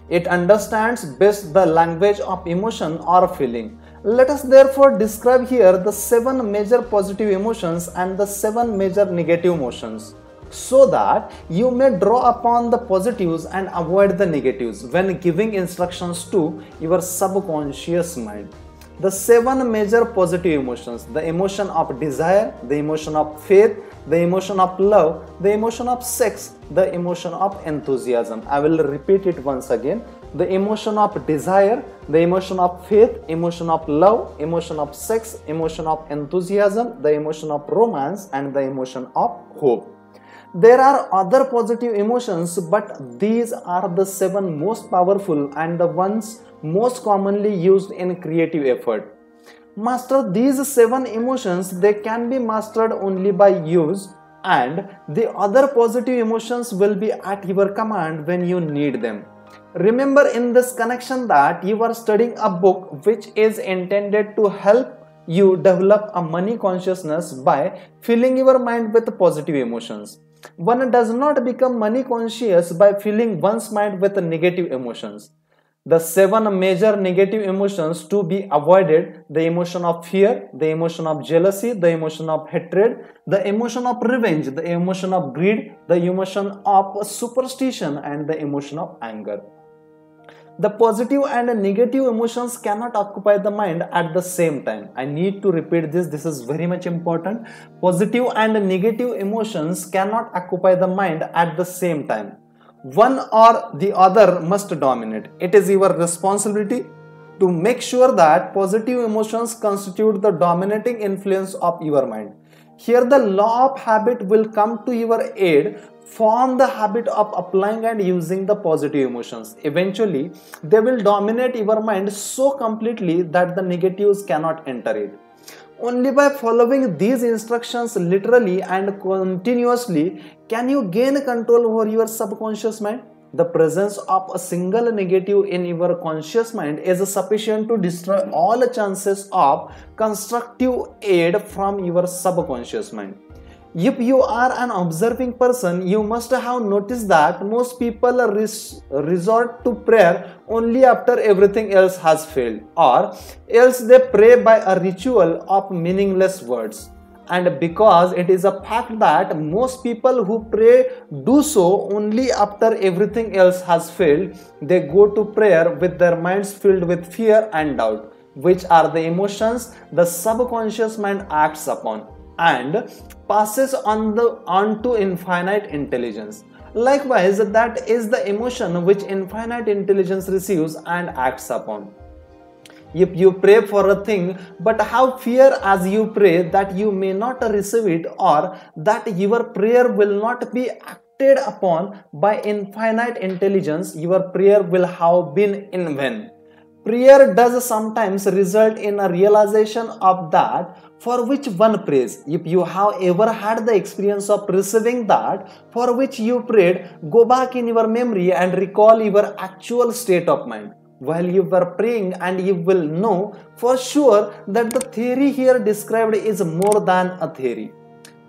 It understands best the language of emotion or feeling. Let us therefore describe here the 7 major positive emotions and the 7 major negative emotions, so that you may draw upon the positives and avoid the negatives when giving instructions to your subconscious mind. The 7 major positive emotions: the emotion of desire, the emotion of faith, the emotion of love, the emotion of sex, the emotion of enthusiasm. I will repeat it once again. The emotion of desire, the emotion of faith, emotion of love, emotion of sex, emotion of enthusiasm, the emotion of romance, and the emotion of hope. There are other positive emotions, but these are the 7 most powerful and the ones most commonly used in creative effort. Master these 7 emotions, they can be mastered only by use, and the other positive emotions will be at your command when you need them. Remember in this connection that you are studying a book which is intended to help you develop a money consciousness by filling your mind with positive emotions. One does not become money conscious by filling one's mind with negative emotions. The 7 major negative emotions to be avoided: the emotion of fear, the emotion of jealousy, the emotion of hatred, the emotion of revenge, the emotion of greed, the emotion of superstition, and the emotion of anger. The positive and negative emotions cannot occupy the mind at the same time. I need to repeat this. This is very much important. Positive and negative emotions cannot occupy the mind at the same time. One or the other must dominate. It is your responsibility to make sure that positive emotions constitute the dominating influence of your mind. Here the law of habit will come to your aid. Form the habit of applying and using the positive emotions. Eventually, they will dominate your mind so completely that the negatives cannot enter it. Only by following these instructions literally and continuously can you gain control over your subconscious mind. The presence of a single negative in your conscious mind is sufficient to destroy all chances of constructive aid from your subconscious mind. If you are an observing person, you must have noticed that most people resort to prayer only after everything else has failed, or else they pray by a ritual of meaningless words. And because it is a fact that most people who pray do so only after everything else has failed, they go to prayer with their minds filled with fear and doubt, which are the emotions the subconscious mind acts upon and passes on to infinite intelligence. Likewise, that is the emotion which infinite intelligence receives and acts upon. If you pray for a thing but have fear as you pray that you may not receive it, or that your prayer will not be acted upon by infinite intelligence, your prayer will have been in vain. Prayer does sometimes result in a realization of that for which one prays. If you have ever had the experience of receiving that for which you prayed, go back in your memory and recall your actual state of mind while you were praying, and you will know for sure that the theory here described is more than a theory.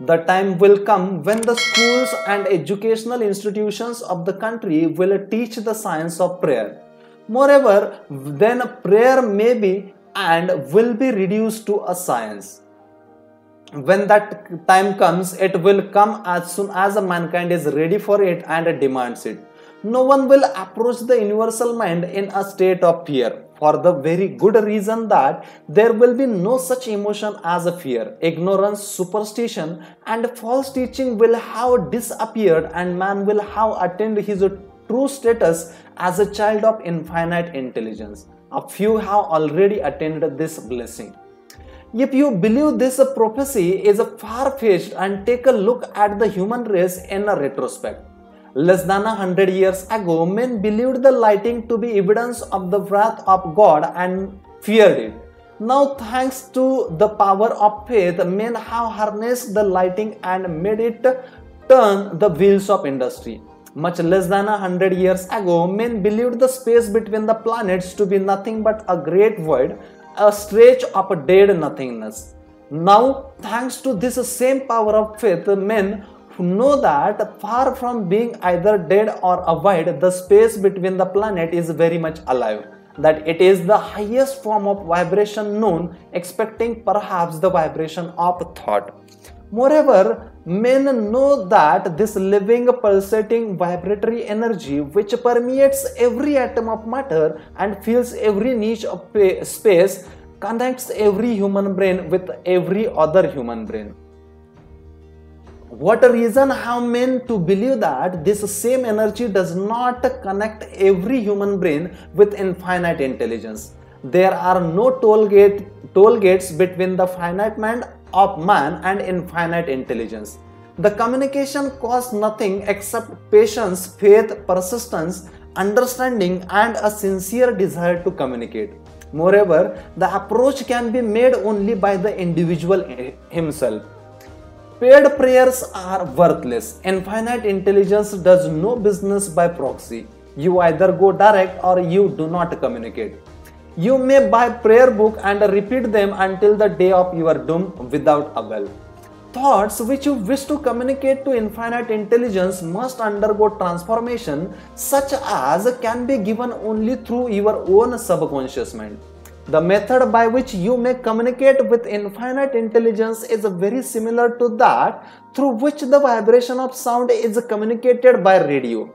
The time will come when the schools and educational institutions of the country will teach the science of prayer. Moreover, then prayer may be and will be reduced to a science. When that time comes, it will come as soon as mankind is ready for it and demands it. No one will approach the universal mind in a state of fear, for the very good reason that there will be no such emotion as a fear. Ignorance, superstition, and false teaching will have disappeared, and man will have attained his true status as a child of infinite intelligence. A few have already attained this blessing. If you believe this prophecy is far-fetched, and take a look at the human race in a retrospect. Less than 100 years ago, men believed the lightning to be evidence of the wrath of God and feared it. Now, thanks to the power of faith, men have harnessed the lightning and made it turn the wheels of industry. Much less than 100 years ago, men believed the space between the planets to be nothing but a great void, a stretch of dead nothingness. Now, thanks to this same power of faith, men who know that far from being either dead or a void, the space between the planet is very much alive, that it is the highest form of vibration known, expecting perhaps the vibration of thought. Moreover, men know that this living, pulsating, vibratory energy which permeates every atom of matter and fills every niche of space connects every human brain with every other human brain. What reason have men to believe that this same energy does not connect every human brain with infinite intelligence? There are no toll gates between the finite mind of man and infinite intelligence. The communication costs nothing except patience, faith, persistence, understanding, and a sincere desire to communicate. Moreover, the approach can be made only by the individual himself. Paid prayers are worthless. Infinite intelligence does no business by proxy. You either go direct or you do not communicate. You may buy prayer book and repeat them until the day of your doom without avail. Thoughts which you wish to communicate to infinite intelligence must undergo transformation such as can be given only through your own subconscious mind. The method by which you may communicate with infinite intelligence is very similar to that through which the vibration of sound is communicated by radio.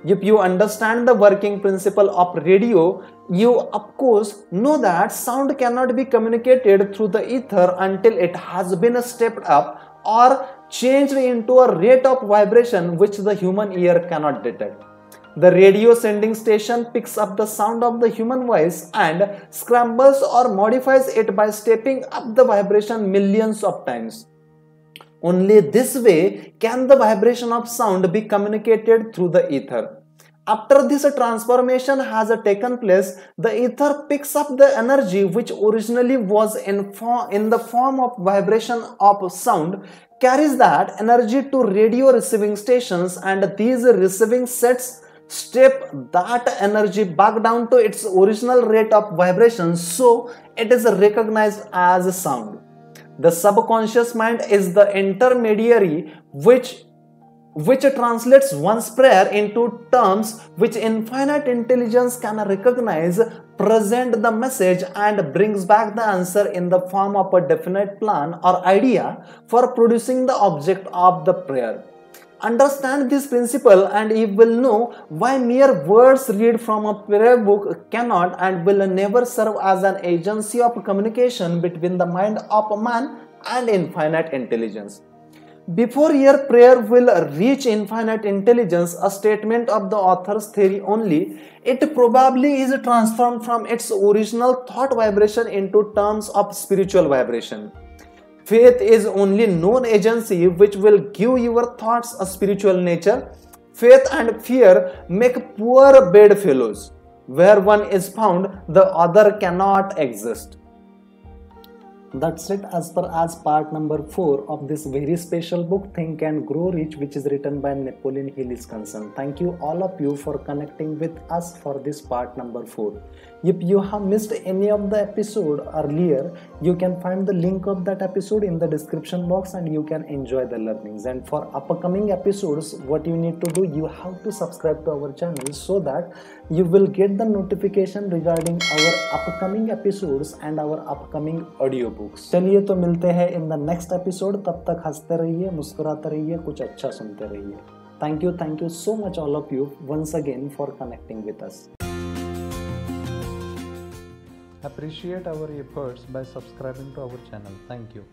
If you understand the working principle of radio, you of course know that sound cannot be communicated through the ether until it has been stepped up or changed into a rate of vibration which the human ear cannot detect. The radio sending station picks up the sound of the human voice and scrambles or modifies it by stepping up the vibration millions of times. Only this way can the vibration of sound be communicated through the ether. After this transformation has taken place, the ether picks up the energy which originally was in the form of vibration of sound, carries that energy to radio receiving stations, and these receiving sets step that energy back down to its original rate of vibration so it is recognized as a sound. The subconscious mind is the intermediary which translates one's prayer into terms which infinite intelligence can recognize, present the message, and brings back the answer in the form of a definite plan or idea for producing the object of the prayer. Understand this principle and you will know why mere words read from a prayer book cannot and will never serve as an agency of communication between the mind of a man and infinite intelligence. Before your prayer will reach infinite intelligence, a statement of the author's theory only, it probably is transformed from its original thought vibration into terms of spiritual vibration. Faith is only known agency which will give your thoughts a spiritual nature. Faith and fear make poor bedfellows. Where one is found, the other cannot exist. That's it as per as part number 4 of this very special book Think and Grow Rich, which is written by Napoleon Hill is concerned. Thank you all of you for connecting with us for this part number 4. If you have missed any of the episode earlier, you can find the link of that episode in the description box and you can enjoy the learnings. And for upcoming episodes, what you need to do, you have to subscribe to our channel so that you will get the notification regarding our upcoming episodes and our upcoming audiobooks. चलिए तो मिलते हैं in the next episode. तब तक हंसते रहिए, मुस्कुराते रहिए, कुछ अच्छा सुनते रहिए. Thank you so much all of you once again for connecting with us. Appreciate our efforts by subscribing to our channel. Thank you.